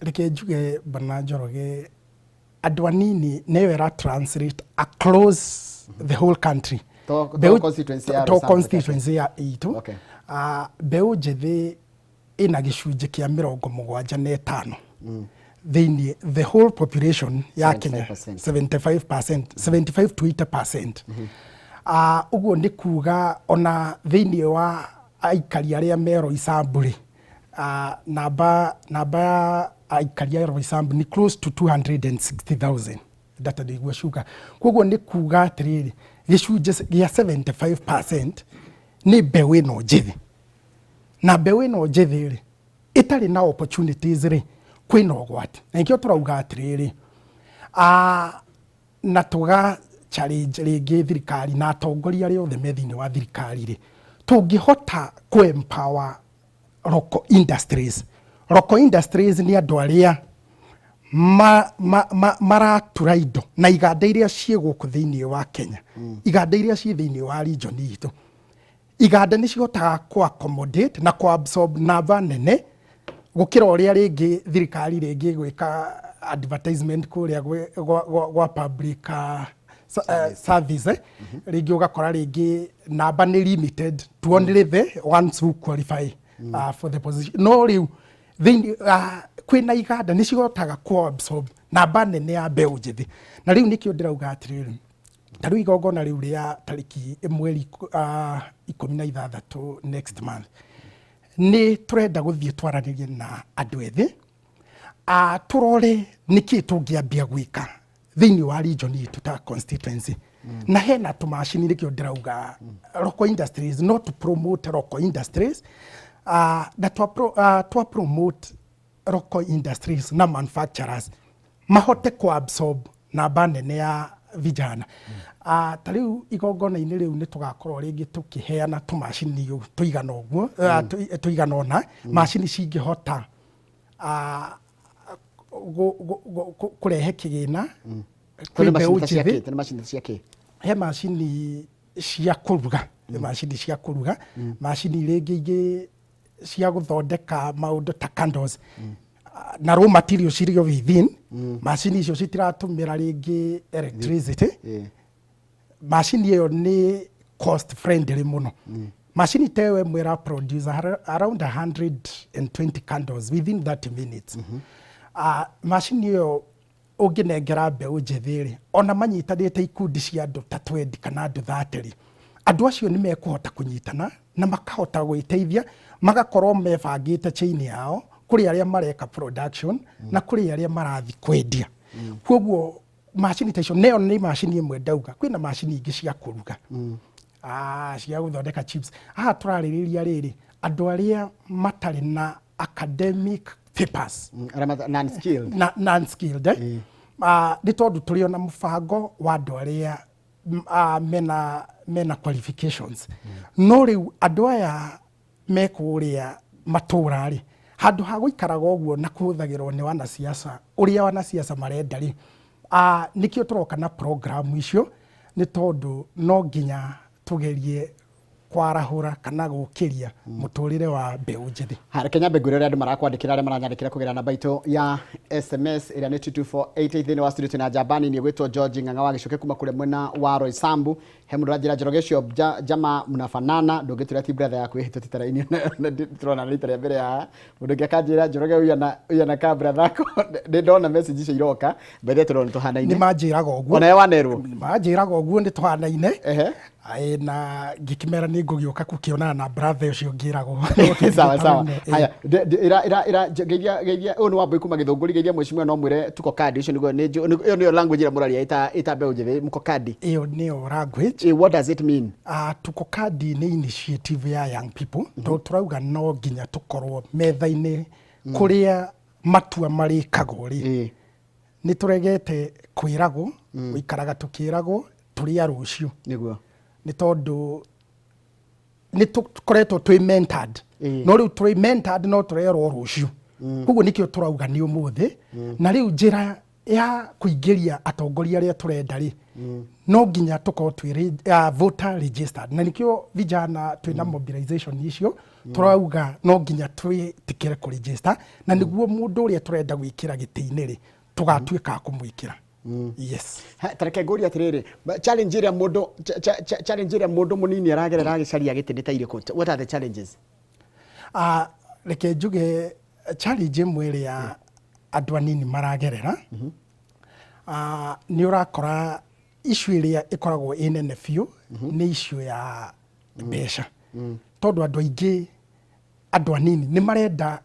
Reke njuge bana Njoroge, andũ anini nĩyo ĩra translate across the whole country to constituency ya itũ. Mbeũ njĩthĩ ina gĩcunjĩ kĩa 75 thĩinĩ the whole population ya Kenya 75%, 75 to 80%. Ũguo nĩ kuga ona thĩinĩ wa aikari arĩa me Roysambu rĩ, namba ya aikari a Roysambu ni close to 260,000 data nĩguo ciuga. Kwoguo nĩ kuga atĩrĩrĩ gĩcunjĩ gĩa 75% nĩ mbeũ ĩno njĩthĩ, na mbeũ ĩno njĩthĩ rĩ itarĩ na opportunities rĩ kwĩna ũgwati, na nĩkĩo tũrauga atĩrĩrĩ na tũga challenge rĩngĩ thirikari na atongoria arĩa othe me thĩinĩ wa thirikari rĩ, tũngĩhota ku empower local industries. Local industries nĩ andũ arĩa maratura indo na iganda iria ciĩ gũkũ thĩinĩ wa Kenya, iganda iria ciĩ thĩinĩ wa region itũ, iganda nĩ cihotaga ku accommodate na ku absorb namba nene gũkĩra ũrĩa rĩngĩ thirikari rĩngĩ gwĩka advertisement kũrĩa gwa public service rĩngĩ ũgakora rĩngĩ namba nĩ limited to only the ones who qualify for the position. No rĩu kwĩna iganda nĩ cihotaga ku absorb namba nene ya mbeũ njĩthĩ, na rĩu nĩkĩo ndĩrauga atĩrĩrĩ ta rĩu igongona rĩu rĩa tarĩki 16 next month nĩ tũrenda gũthiĩ twaranĩrie na andũ ethĩ tũrore nĩkĩ tũngĩambia gwĩka thĩinĩ wa region itũ ta constituency, na hena tũmacini nĩkĩo ndĩrauga local industries, not to promote local industries, na twa promote local industries na manufacturers mahote ku absorb namba nene ya vijana. Ta rĩu igongona-inĩ rĩu nĩ tũgakorwo rĩngĩ tũkĩheana tũmacini tũigana ũguo tũigana ũna, macini cingĩhota kũrehe kĩgĩna kwĩ mbeũ njĩthĩ. He macini cia kũruga, macini cia kũruga, macini rĩngĩ ingĩ cia gũthondeka maũndũ ta candles na raw materials irio within, macini icio citiratũmĩra rĩngĩ electricity. Macini ĩyo nĩ cost friendly mũno. Macini ta ĩyo ĩmwe ĩra produce around 120 candles within 30 minutes. Macini ĩyo ũngĩnengera mbeũ njĩthĩ rĩ, ona manyitanĩte ikundi cia andũ ta 20 kana andũ 30 rĩ, andũ acio nĩ mekũhota kũnyitana na makahota gwĩteithia magakorwo mebangĩte chain yao kũrĩ arĩa mareka production na kũrĩ arĩa marathi kwendia. Kwoguo macini ta icio neo nĩ macini ĩmwe ndauga, kwĩna macini ingĩ cia kũruga cia gũthondeka chips. Haha tũrarĩrĩria rĩrĩ andũ arĩa matarĩ na academic papers, non-skilled nĩ tondũ tũrĩ na mũbango wa andũ arĩa mena qualifications. No rĩu andũ aya me kũrĩa matũra rĩ, handũ ha gũikaraga ũguo na kũhũthagĩrwo nĩ wanasiasa ũrĩa wanasiasa marenda rĩ, nĩkĩo tũroka na program icio, nĩ tondũ no nginya tũgerie kwarahũra kana gũkĩria mũtũrĩre wa mbeũ njĩthĩ. Reke nyambe ngwĩre andũ marakwandĩkĩra arĩa maranyandĩkĩra kũgerera namba itũ ya SMS ĩrĩa nĩ 22488 thĩinĩ wa studio twĩna njambani nĩ gwĩtwo George Ng'ang'a wa Gĩcoke kuma kũrĩa mwena wa Roysambu. He mũndũ ũranjĩra Njoroge ũcio jama mnafanana, ndũngĩtwĩra ti brother yaku ĩhĩtwo titara-inĩ tũrona rita rĩa mbere haha. Mũndũ ũngĩ akanjĩra Njoroge ũyũ na ka brother yako, nĩ ndona message icio iroka mbere tũrona tũhanaine. Nĩ manjĩraga ũguo. Ona wanerwo. Manjĩraga ũguo nĩ tũhanaine. Na ngĩkĩmera nĩ ngũgĩũka gũkĩonana na brother ũcio ngĩragwo. Sawa. Haya, geithia ũyũ nĩ Wambui kuma Gĩthũngũri, geithia mheshimiwa no mwĩre tuko kadi icio nĩyo nĩyo language ĩrĩa mũraria ĩta mbeũ njĩthĩ, muko kadi. Ĩyo nĩyo language. What does it mean? Tuko kadi nĩ initiative ya young people. Tũrauga no nginya tũkorwo metha-inĩ kũrĩa matua marĩkagwo rĩ. Nĩ tũregete kwĩragwo, gũikaraga tũkĩragwo tũrĩa rũciũ. Nĩguo. Nĩ tondũ nĩ tũkoretwo twĩ mentored. No rĩu twĩ mentored no tũrerwo rũciũ. Koguo nĩkĩo tũrauga nĩ ũmũthĩ. Na rĩu njĩra ya kũingĩria atongoria arĩa tũrenda rĩ, no nginya tũkorwo twĩ voter registered. Na nĩkĩo vijana twĩna mobilization icio tũrauga no nginya twĩtĩkĩre kũregister, na nĩguo mũndũ ũrĩa tũrenda gwĩkĩra gĩtĩ-inĩ rĩ tũgatuĩka kũmwĩkĩra. Yes. Tareke ngũria atĩrĩrĩ, challenge ĩrĩa mũndũ mũnini aragerera agĩcaria gĩtĩ nĩ ta irĩkũ? What are the challenges? Reke njuge challenge ĩmwe ĩrĩa andũ anini maragerera, nĩ ũrakora issue ĩrĩa ĩkoragwo ĩ nene biũ nĩ issue ya mbeca. Tondũ andũ aingĩ, andũ anini nĩ marenda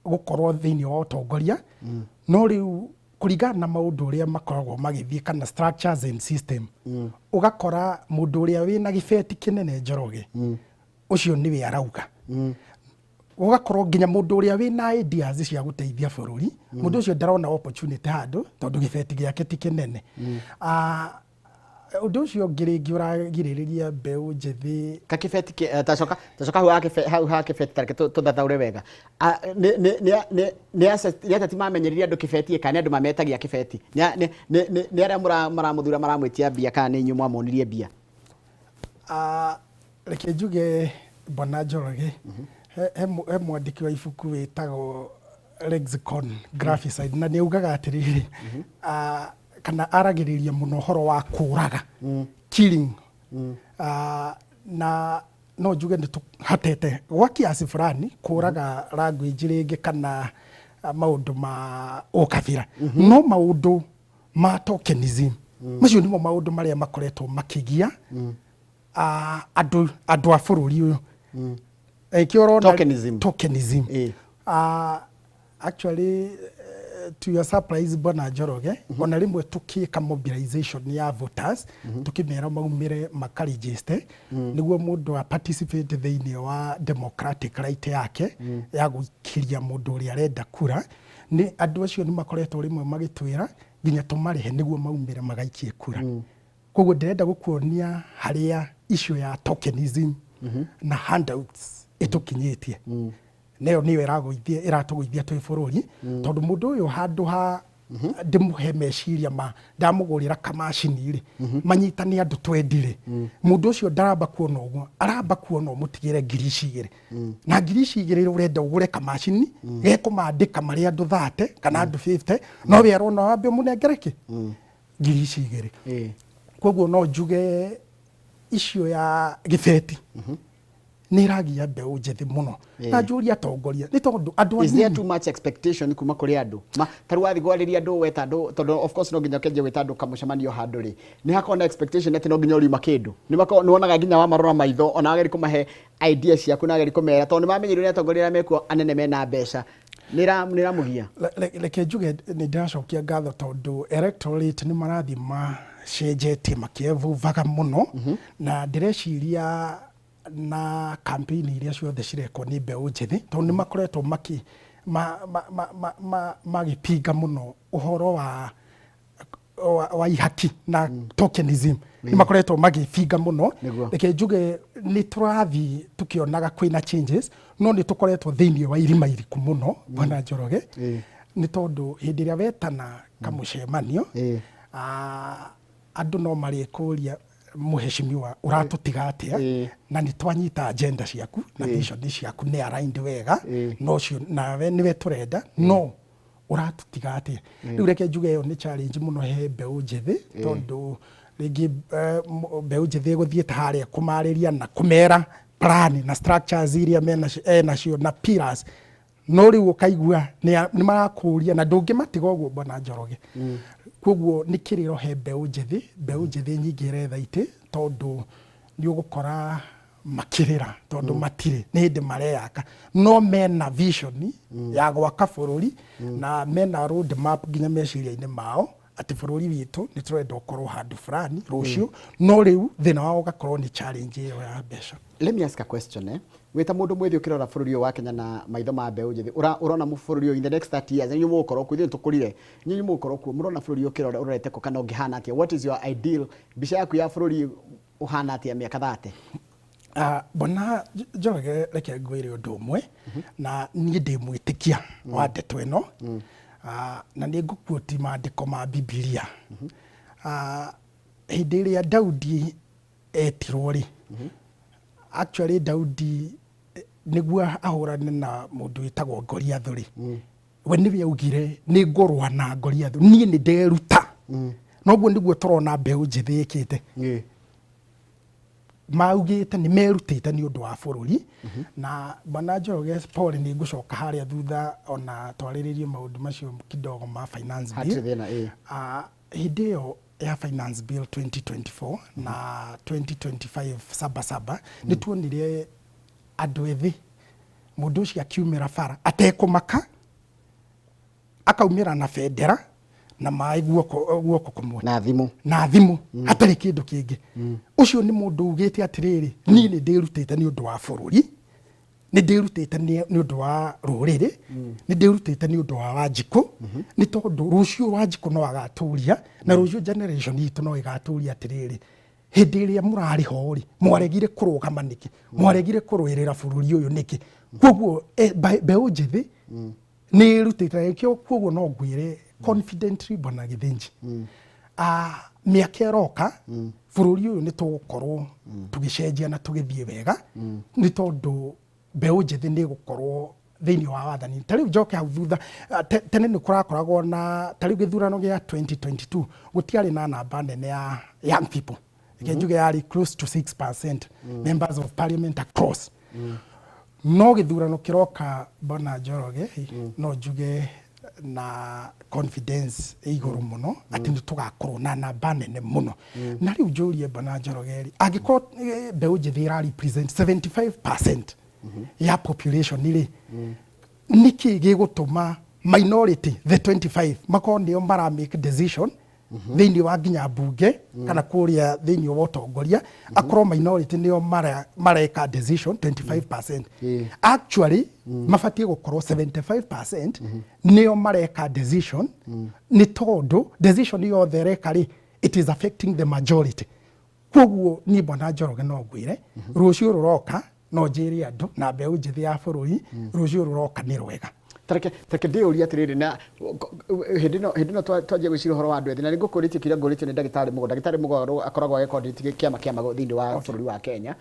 gũkorwo thĩinĩ wa ũtongoria, no rĩu kũringana na maũndũ ũrĩa makoragwo magĩthiĩ kana structures and system, ũgakora mũndũ ũrĩa wĩna gĩbeti kĩnene Njoroge ũcio nĩwe arauga. Ũgakorwo nginya mũndũ ũrĩa wĩna ideas cia gũteithia bũrũri, mũndũ ũcio ndarona opportunity handũ tondũ gĩbeti gĩake ti kĩnene. Ũndũ ũcio ũngĩ rĩngĩ ũragirĩrĩria mbeũ njĩthĩ. Kakĩbeti tacoka hau ha kĩbeti tareke tũthathaũre wega. Nĩ ateti mamenyerire andũ kĩbeti kana andũ mametagia kĩbeti? Nĩ arĩa maramuthura maramwĩtia mbia kana nĩ inyuĩ mwamonirie mbia? Reke njuge Bwana Njoroge, he mwandĩki wa ibuku wĩtagwo Lexicon Graphicide, na nĩ augaga atĩrĩrĩ, kana aragĩrĩria mũno ũhoro wa kũraga, killing. Na no njuge nĩ tũhatete gwa kiasi fulani kũraga language rĩngĩ kana maũndũ ma ũkabira. No maũndũ ma tokenism, macio nĩmo maũndũ marĩa makoretwo makĩgia andũ a bũrũri ũyũ. Tokenism. Actually, to your surprise Bwana Njoroge, ona rĩmwe tũkĩka mobilization ya voters, tũkĩmera maumĩre makaregister, nĩguo mũndũ a participate thĩinĩ wa democratic right yake ya gũikiria mũndũ ũrĩa arenda kura. Nĩ andũ acio nĩ makoretwo rĩmwe magĩtwĩra nginya tũmarĩhe nĩguo maumĩre magaikie kura. Koguo ndĩrenda gũkuonia harĩa issue ya tokenism na handouts ĩtũkinyĩtie. Neo niyo ĩratũgũithia twĩ bũrũri, tondũ mũndũ ũyũ handũ ha ndĩmũhe meciria ndamũgũrĩra kamacini rĩ, manyitane andũ twendire, mũndũ ũcio ndaramba kuona ũguo, aramba kuona ũmũtigĩre ngiri ici igĩrĩ. Na ngiri ici igĩrĩ ũrenda ũgũre kamacini gekũmandĩka marĩ andũ 30 kana andũ 50, no we arona wambe mũnengere kĩ? Ngiri ici igĩrĩ. Koguo no njuge issue ya gĩbeti nä iragia mbeå njäthä må no na njå ria atongoria nä tondå andå is there too much expectation kuma kuri andu taru wathi gwariria andu weta andu tondu of course no nginya kenje weta andu kamucemanio handu ri ni hakona expectation ati no nginya urima kindu ni wonaga nginya wa marora maitho ona ageri kumahe ideas ciaku na ageri kumera tondu ni mamenyirwo ni atongoria mekuo anene mena mbeca nira mugia reke njuge nä ndiracokia ngatho tondå electorate nä marathi macenjetie makievuvaga må no na ndäreciria na campaign iria ciothe cirekwo nä mbeå njäthä tondå nä makoretwo magäpinga må no å horo wa ihaki na tokenism nä makoretwo magäbinga må no reke njuge nä tå rathi tå kä onaga kwä changes no nä tå koretwo thä inä wa irima iriku må no bwana Njoroge nä tondå hä ndä ä rä a wetana kamå cemanio andå no marä kå ria muheshimiwa uratå tiga atä na nä twanyita agenda ciaku na vision ciaku nä aligned wega no cio nawe nä we tå renda no uratå tiga atä rä u reke njuge ä yo nä challenge må no he mbeå njäthä tondå rä ngä mbeå njäthä gå thiä te harä a kå marä ria na kå mera plan na structures iria nacio na pillars no rä u å kaigua nä marakå ria na ndå ngä matiga å guo bwana Njoroge koguo nä kä rä ro he mbeå njäthä nyingä retha itä tondå nä å gå kora makä rä ra tondå matirä nä hä ndä mareyaka no mena vision ya gwaka bå rå ri na mena road map nginya meciria-inä mao atä bå rå ri witå nä tå renda å korwo handå fulani rå cio no rä u thä na wao gakorwo nä challenge ä yo ya mbeca. Let me ask a question wita mundu mwethi ukirora bururi wa Kenya na maitho ma mbeũ njĩthĩ urona bururi in the next 30 years ni mukorwo ku ithuĩ tukurire ni mukorwo ku murona bururi ukirora urorete ko kana ngihana atia what is your ideal mbica yaku ya bururi uhana atia miaka 30? Bona Njoroge reke ngwire undu umwe na niĩ ndĩ mwĩtĩkia wa ndeto ĩno na nĩ ngũkuoti maandĩko ma Bibilia hĩndĩ ĩrĩa Daudi etirwo rĩ actually Daudi niguo ahurane na mundu witagwo Goliath ri we niwe augire ni ngorwa na Goliath nie ni nderuta noguo niguo turona mbeũ njĩthĩ ĩkĩte maugite ni merutite ni undu wa bururi na bwana Njoroge Paul ni ngucoka haria thutha ona twarĩrĩrie maundu macio kidogo ma finance bill hĩndĩ ĩyo ya finance bill 2024 na 2025 sabasaba nĩ tuonire andũ ethĩ mũndũ ũcio akiumĩra bara atekũmaka akaumĩra na bendera na maĩ guoko kũmwe na thimũ hatarĩ kĩndũ kĩngĩ ũcio nĩ mũndũ ugĩte atĩrĩrĩ niĩ nĩ ndĩrutĩte nĩ ũndũ wa bũrũri nĩ ndĩrutĩte nĩ ũndũ wa rũrĩrĩ nĩ ndĩrutĩte nĩ ũndũ wa Wanjikũ nĩ tondũ rũciũ Wanjikũ no agatũria na rũciũ generation itũ no ĩgatũria atĩrĩrĩ hĩndĩ ĩrĩa mũrarĩ ho rĩ mwaregire kũrũgama nĩkĩ mwaregire kũrũĩrĩra bũrũri ũyũ nĩkĩ koguo mbeũ njĩthĩ nĩ ĩrutĩte kĩo koguo no ngwĩre confidently bwana Gĩthĩnji mĩaka ĩroka bũrũri ũyũ nĩ tũgũkorwo tũgĩcenjia na tũgĩthiĩ wega nĩ tondũ mbeũ njĩthĩ nĩ gũkorwo thĩinĩ wa wathani ta rĩu njoke hau thutha tene nĩ kũrakoragwo na ta rĩu gĩthurano gĩa 2022 gũtiarĩ na namba nene ya young people njuge yarĩ close to 6% members of parliament across no gĩthurano kĩroka bwana Njoroge no njuge na confidence iguru muno ati nĩ tũgakorwo na namba nene muno na rĩu njũrie bwana Njoroge angĩkorwo mbeũ njĩthĩ ĩra represent 75% ya population ile niki gĩgũtũma minority the 25 makorwo nĩo mara make decision thĩinĩ wa nginya mbunge kana kũrĩa thĩinĩ wa ũtongoria akorwo minority nĩo mareka decision 25% actually mabatiĩ gũkorwo 75% nĩo mareka decision nĩ tondũ decision yothe reka rĩ it is affecting the majority koguo niĩ bwana Njoroge no ngwĩre rũciũ rũroka no njĩre andũ na mbeũ njĩthĩ ya bũrũri rũciũ rũroka nĩ rwega tareke ndĩũria atĩrĩrĩ na hĩndĩ ĩno twanjia gwĩciria ũhoro wa andũ ethĩ na nĩ ngũkũrĩtie kĩrĩa ngũrĩtio nĩ ndagĩtarĩ Mũgo akoragwo agĩkondĩti kĩama thĩinĩ wa bũrũri wa Kenya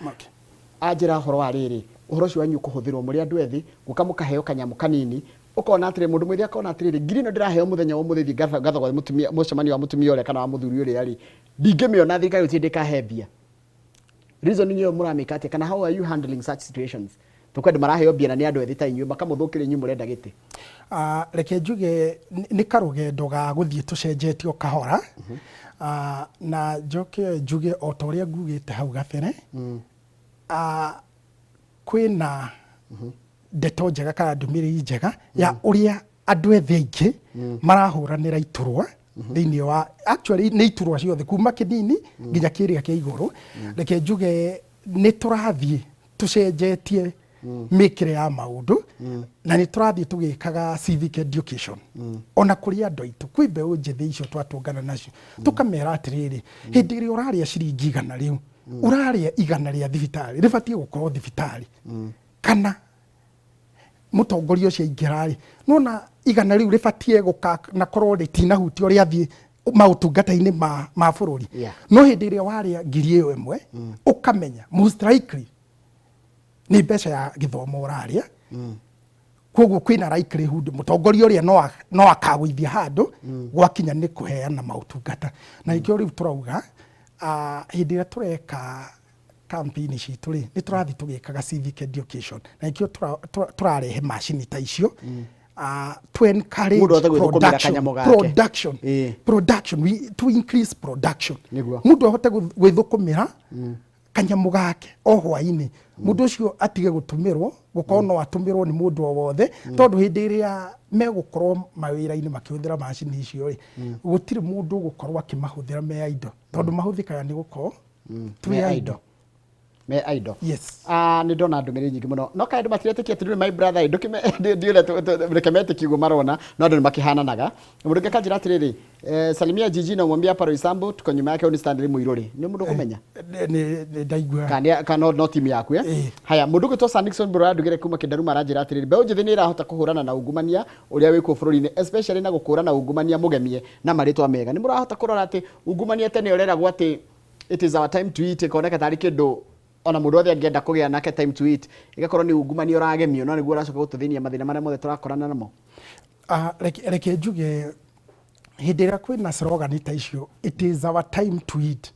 anjĩra ũhoro wa rĩrĩ ũhoro ũcio wanyu kũhũthĩrwo mũrĩ andũ ethĩ gũka mũkaheo kanyamũ kanini ũkona atĩrĩ mũndũ mwĩthĩ akona atĩrĩrĩ ngiri ĩno ndĩraheo mũthenya wa mũthĩ gathagwo mũcemanio wa mũtumia ũrĩa kana wa mũthuri ũrĩa rĩ ndingĩmĩona thirikari gũtirĩ ndĩkahe mbia reason niyo muramikate kana how are you handling such situations tukwenda maraheo bia na ni andu ethita inyuĩ makamũthũkĩria inyuĩ mũrenda gĩtĩ reke njuge nĩ karũgendo ga gũthiĩ tũcenjetio kahora na njoke njuge o ta ũrĩa ngugĩte hau gabere kwĩna ndeto njega kana ndũmĩrĩri njega ya ũrĩa andũ ethĩ aingĩ marahũranĩra iturwa thĩinĩ wa actually nĩ iturwa ciothe kuma kĩnini nginya kĩrĩa kĩa igũrũ reke njuge nĩ tũrathiĩ tũcenjetie mĩkĩre ya maũndũ na nĩ tũrathiĩ tũgĩkaga civic education ona kũrĩ andũ aitũ kwĩ mbeũ njĩthĩ icio twatũngana nacio tũkamera atĩrĩrĩ hĩndĩ ĩrĩa ũrarĩa ciringi 100 rĩu ũrarĩa 100 rĩa thibitarĩ rĩbatiĩ gũkorwo thibitarĩ kana mũtongoria ũcio aingĩra rĩ nona 100 rĩu rĩbatiĩ gũka na korwo rĩtinahutia ũrĩa athiĩ maũtungata-inĩ ma bũrũri no hĩndĩ ĩrĩa warĩa 1,000 ũkamenya most likely nĩ mbeca ya gĩthomo ũrarĩa koguo kwĩna likelihood mũtongoria ũrĩa no akagũithia handũ gwakinya nĩ kũheana maũtungata na ikĩo rĩu tũrauga hĩndĩ ĩrĩa tũreka campaign citũ rĩ nĩ tũrathiĩ tũgĩkaga civic education na ikĩo tũrarehe macini ta icio to encourage production to increase production mũndũ ahote gwĩthũkũmĩra kanyamu gake o hwainĩ mũndũ ũcio atige gũtũmĩrwo gũkorwo no atũmĩrwo nĩ mũndũ o wothe tondũ hĩndĩ ĩrĩa megũkorwo mawĩra-inĩ makĩhũthĩra macini icio rĩ gũtirĩ mũndũ gũkorwo akĩmahũthĩra me indo tondũ mahũthĩkaga nĩ gũkorwo twĩ indo me idol yes nĩ ndona ndũmĩrĩri nyingĩ mũno no kaĩ andũ matiretĩkia atĩ my brother ndiũrĩa reke metĩkie ũguo marona no andũ nĩ makĩhananaga mũndũ ũngĩ akanjĩra atĩrĩrĩ Salimia Jiji na ũmwambia Paro Isambu tuko nyuma yake ni Stanley Muiruri nĩ mũndũ kũmenya nĩ ndaigua kana no timu yaku haya mũndũ ũngĩ to Nixon Bro ndugire kuma Kĩndaruma aranjĩra atĩrĩrĩ mbeũ njĩthĩ nĩ ĩrahota kũhũrana na ungumania ũrĩa wĩkuo bũrũri-inĩ especially na gũkũrana ungumania mũgemie na marĩtwa mega nĩ mũrahota kũrora atĩ ungumania tene ũreragwo atĩ it is our time to eat ĩkoneka tarĩ kĩndũ ona mũndũ othe angĩenda kũgĩa nake time to eat igakorwo nĩ ungumania ũragemio no nĩguo ũracoka gũtũthĩnia mathĩna marĩa mothe tũrakorana namo reke njuge hĩndĩ ĩrĩa kwĩna slogan ta icio it is our time to eat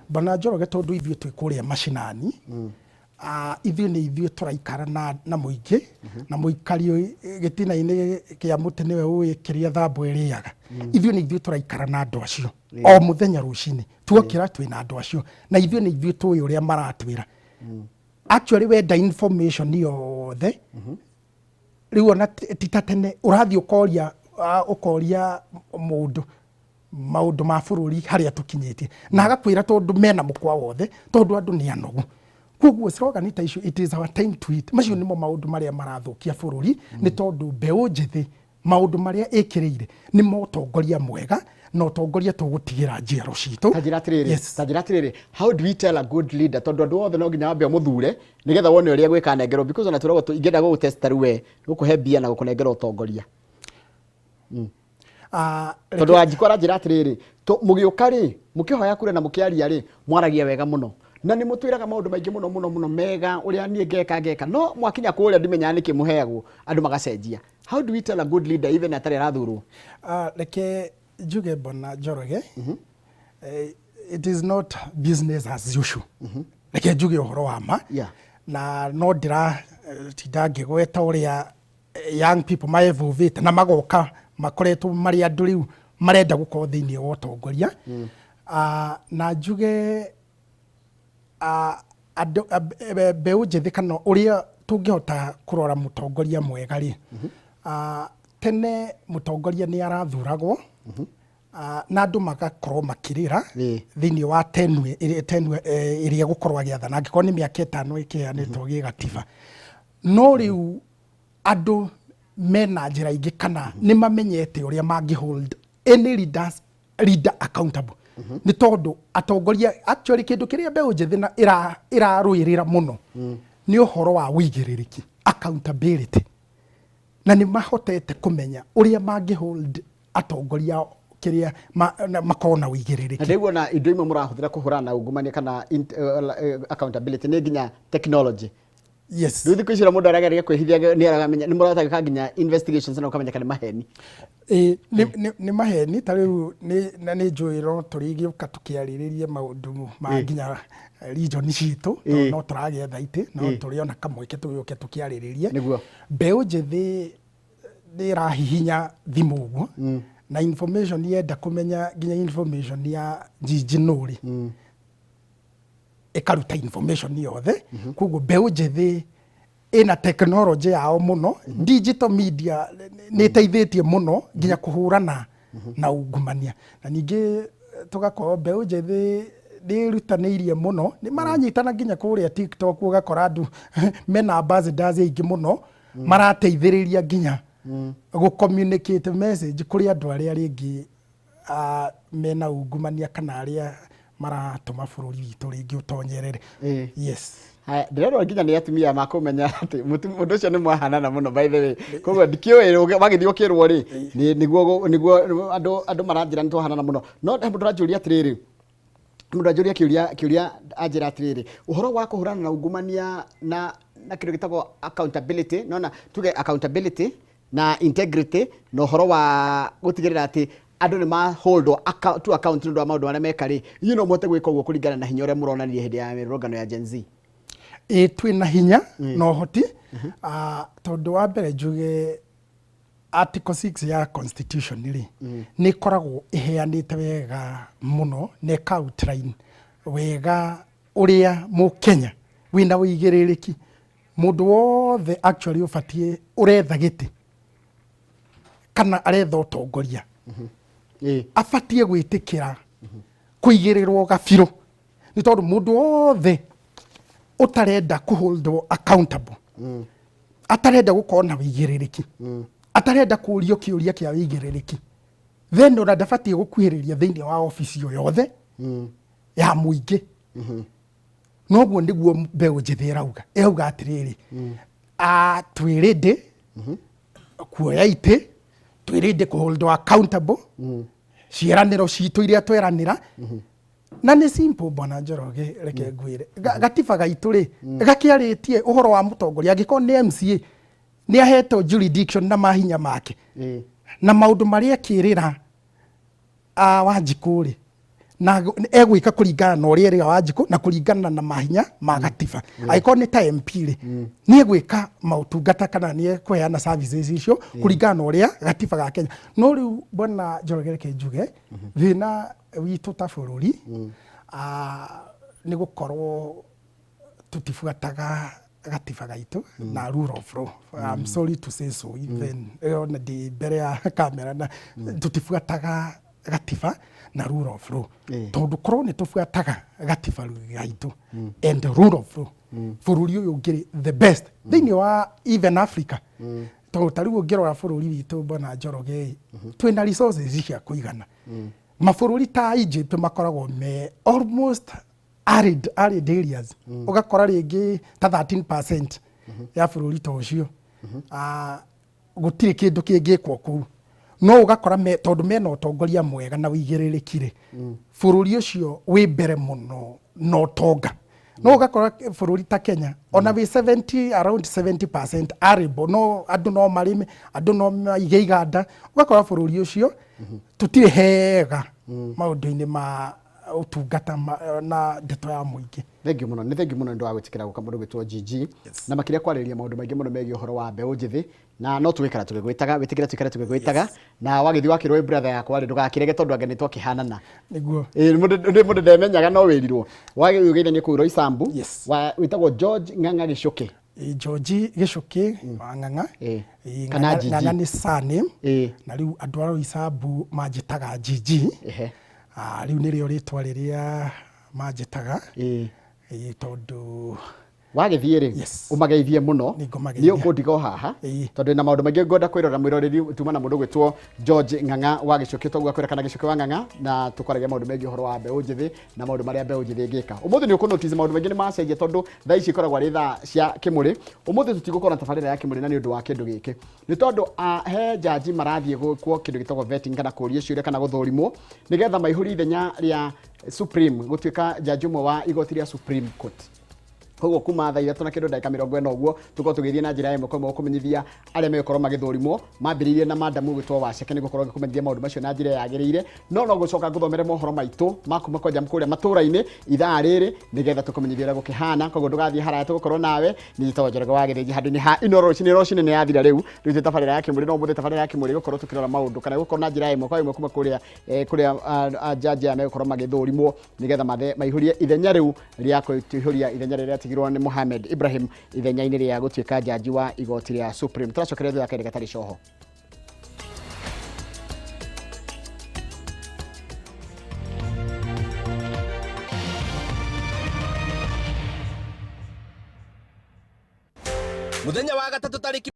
bana Njoroge tondũ ithuĩ twĩ kũrĩa macinani ithuĩ nĩ ithuĩ tũraikara na mũingĩ na mũikari gĩtina-inĩ kĩa mũtĩ nĩwe ũĩ kĩrĩa thambo ĩrĩaga ithuĩ nĩ ithuĩ tũraikara na andũ acio o mũthenya rũcinĩ tuokĩra twĩna andũ acio na ithuĩ nĩ ithuĩ tũĩ ũrĩa maratwĩra actually wenda information yothe rĩu ona ti ta tene ũrathiĩ ũkoria mũndũ maũndũ ma bũrũri harĩa tũkinyĩtie na agakwĩra tondũ mena mũkwa wothe tondũ andũ nĩ anogu koguo slogan ta icio it is our time to eat macio nĩmo maũndũ marĩa marathũkia bũrũri nĩ tondũ mbeũ njĩthĩ maũndũ marĩa ĩkĩrĩire nĩ mũtongoria mwega na ũtongoria tũgũtigĩra njiaro citũ tajira atĩrĩrĩ how do we tell a good leader tondũ andũ othe no nginya wambe mũthure nĩgetha wone ũrĩa gwĩka nengerwo because ona tũragwo ingĩenda gũgũtesta rĩu gũkũhe mbia na gũkũnengera ũtongoria tondũ angĩkorwo njĩra atĩrĩrĩ mũgĩũka rĩ mũkĩhoya kũrĩ na mũkĩaria rĩ mwaragia wega mũno na nĩ mũtwĩraga maũndũ maingĩ mũno mega ũrĩa niĩ ngeka no mwakinya kũrĩa ndimenyaga nĩkĩ mũheagwo andũ magacenjia how do we tell a good leader even atarĩ arathurwo reke njuge bwana Njoroge it is not business as usual reke njuge ũhoro wa ma na no ndĩratinda ngĩgweta ũrĩa young people maevũvĩte na magoka makoretwo marĩ andũ rĩu marenda gũkorwo thĩinĩ wa ũtongoria na njuge mbeũ njĩthĩ kana ũrĩa tũngĩhota kũrora mũtongoria mwega rĩ tene mũtongoria nĩ arathuragwo na andũ magakorwo makĩrĩra thĩinĩ wa tenue ĩrĩa gũkorwo agĩathana angĩkorwo nĩ mĩaka 5 ĩkĩheanĩtwo gĩgatiba no rĩu andũ mena njĩra ingĩ kana nĩ mamenyete ũrĩa mangĩhold any leader accountable nĩ tondũ atongoria actually kĩndũ kĩrĩa mbeũ njĩthĩ ĩrarũĩrĩra mũno nĩ ũhoro wa wĩigĩrĩrĩki accountability na nĩ mahotete kũmenya ũrĩa mangĩhold atongoria kĩrĩa makorwo na wĩigĩrĩrĩki nĩguo na indo imwe mũrahũthĩra kũhũrana na ungumania kana accountability nĩ nginya technology Yes. Ndio thiko icira mundu arageria kwihithia ni aragamenya ni murataka nginya investigations na ukamenya kana maheni. Ni maheni tariu ni njuiro turigiuka tukiariririe maundu ma nginya region citu no turagetha ite no turiona kamweke tugiuke tukiariririe mbeu njithi ndirahihinya thimu uguo na information yenda kumenya nginya information ya jijinuri ikaruta information yothe koguo mbeu njithi ina technology yao muno digital media ni teithĩtie muno nginya kuhurana na ungumania na ningi tugakorwo mbeu njithi ndirutanĩirie muno ni maranyitana nginya kuria TikTok ugakora andu mena ambassadors aingi muno marateithĩrĩria nginya go communicate message kuri andu aria ringi mena ungumania kana aria maratuma bũrũri witũ ringi utonyerere. Yes. Ndirero nginya ni atumia makumenya ati mundu ucio ni mwahanana muno by the way koguo ndikio wagithio kirwo ri niguo andu maranjira ni twahanana muno no mundu rajuria atiriri mundu rajuria kiuria ajira atiriri uhoro wa kuhurana na ungumania na kindu gitagwo accountability nona tuge accountability na integrity no uhoro wa gutigirira ati andu ni ma hold to account ndu maundu maria mekari no mote gwika uguo kuringana na hinya uria muronanirie hindi ya mirungano ya Gen Z. Twina hinya no hoti tondu wa mbere njuge article 6 ya constitution ri ni koragwo iheanite wega muno ne outline wega uria mu Kenya wina wigiririki mundu wothe actually ufatie uretha giti kana aretha utongoria afatie gwitikira kuigirirwo gabiro ni tondu mundu wothe utarenda kuholdwo accountable atarenda gukorwo na wigiririki atarenda kurio kiuria kia wigiririki then ora ndabatie gukuhiriria thiini wa office yo yothe ya muingi noguo niguo mbeu njithi irauga irauga atiriri twirinde kuoya ite twirinde kuholdwo accountable ciaraniro citu iria tweranira na ni simple bwana Njoroge reke ngwire gatiba gaitu ri gakiaritie uhoro wa mutongoria angiko ni MCA ni aheto jurisdiction na mahinya make na maundu maria kirira Wanjiku ri na egwika kuringana na uria ri Wanjiku na kuringana na mahinya ma gatiba aiko ni ta MP ri ni egwika mautungata kana ni ekweana services icio kuringana na uria gatiba ga Kenya no riu bwana Njoroge reke njuge thina witu ta bururi ni gukorwo tutifuataga gatiba gaitu na rule of law. I'm sorry to say so even on the mbere ya kamera na tutifuataga gatiba na rule of law tondu korwo ni tufuataga gatiba gaitu and the rule of law bururi uyu ngiri the best thini wa even Africa tondu tariu ngirora bururi witu bwana Njoroge twina resources cia kuigana mabururi ta Egypt makoragwo me almost arid areas ugakora ringi ta 13% ya bururi ta ucio gutire kindu kingikwo kuu no ugakora me tondu mena utongoria mwega na wigiririkire bururi ucio wi mbere muno no tonga no ugakora bururi ta Kenya ona we 70 around 70% arable no andu no marime andu no maige iganda ugakora bururi ucio tutire hega maundu-ini ma utungata na ndeto ya muingi. Thank you muno ndu wa gwitikira guka mundu gwitwo GG na makiria kwariria maundu maingi muno megie uhoro wa mbeu njithi na no twikara tugigwitaga witikira twikara tugigwitaga na wagithi wakirwe brother yakwa ri ndugakirege tondu angeni twakihanana niguo mundu ndemenyaga no wirirwo wagiugeithania ku Roysambu witagwo George Ng'ang'a Gicuki George Gicuki wa Ng'ang'a kana GG na ni surname na riu andu a Roysambu manjitaga GG riu nirio ritwa riria manjitaga tondu wagithie ri umageithie muno ni ukundiga haha tondu na maundu maingi ngoda kwirora mwiroreri tuma na mundu gwitwo George Ng'ang'a wa Gicuki togwa kwira kana Gicuki wa Ng'ang'a na tukwaragia maundu maingi uhoro wa mbeu njithi na maundu maria mbeu njithi ingika umuthi ni ukunotice maundu maingi ni macenjia tondu thaa ici ikoragwo ri thaa cia kimuri umuthi tutigukora na tabarira ya kimuri na ni undu wa kindu giki ni tondu he jaji marathie gwikwo kindu gitagwo vetting kana kuria ciuria kana guthurimwo nigetha maihuri ithenya ria Supreme gutwika jaji umwe wa igoti ria Supreme Court koguo kuma thaa 3 na kindu ndagika 40 uguo tuko tugithie na njira ĩmwe kwa ĩmwe kumenyithia arĩa mekorwo magĩthũrimwo mambĩrĩirie na madamu gwĩtwo Waceke nĩ gũkorwo gĩkũmenyithia maũndũ macio na njĩra yagĩrĩire no gũcoka ngũthomere mohoro maitũ makuma kwa jamu kũrĩa matũra-inĩ ithaa rĩrĩ nĩgetha tũkũmenyithia ũrĩa gũkĩhana koguo ndũgathiĩ haraya tũgũkorwo nawe nĩ Njĩtagwo Njoroge wa Gĩthĩnji handũ-inĩ ha Inooro rũcinĩ nĩ yathira rĩu rĩu tabarĩra ya Kĩmũrĩ no mũthĩ tabarĩra ya Kĩmũrĩ gũkorwo tũkĩrora maũndũ kana gũkorwo na njĩra ĩmwe kwa ĩmwe kuma kũrĩa jaji megũkorwo magĩthũrimwo nĩgetha maihũrie ithenya rĩu rĩa kũihũria ithenya rĩrĩa tigirwo nĩ Mohamed Ibrahim ithenya-inĩ rĩa gũtuĩka jaji wa igoti rĩa Supreme. Tũracokeria thutha kaĩrĩ gatarĩ coho. Muthenya wa gatatũ tarĩki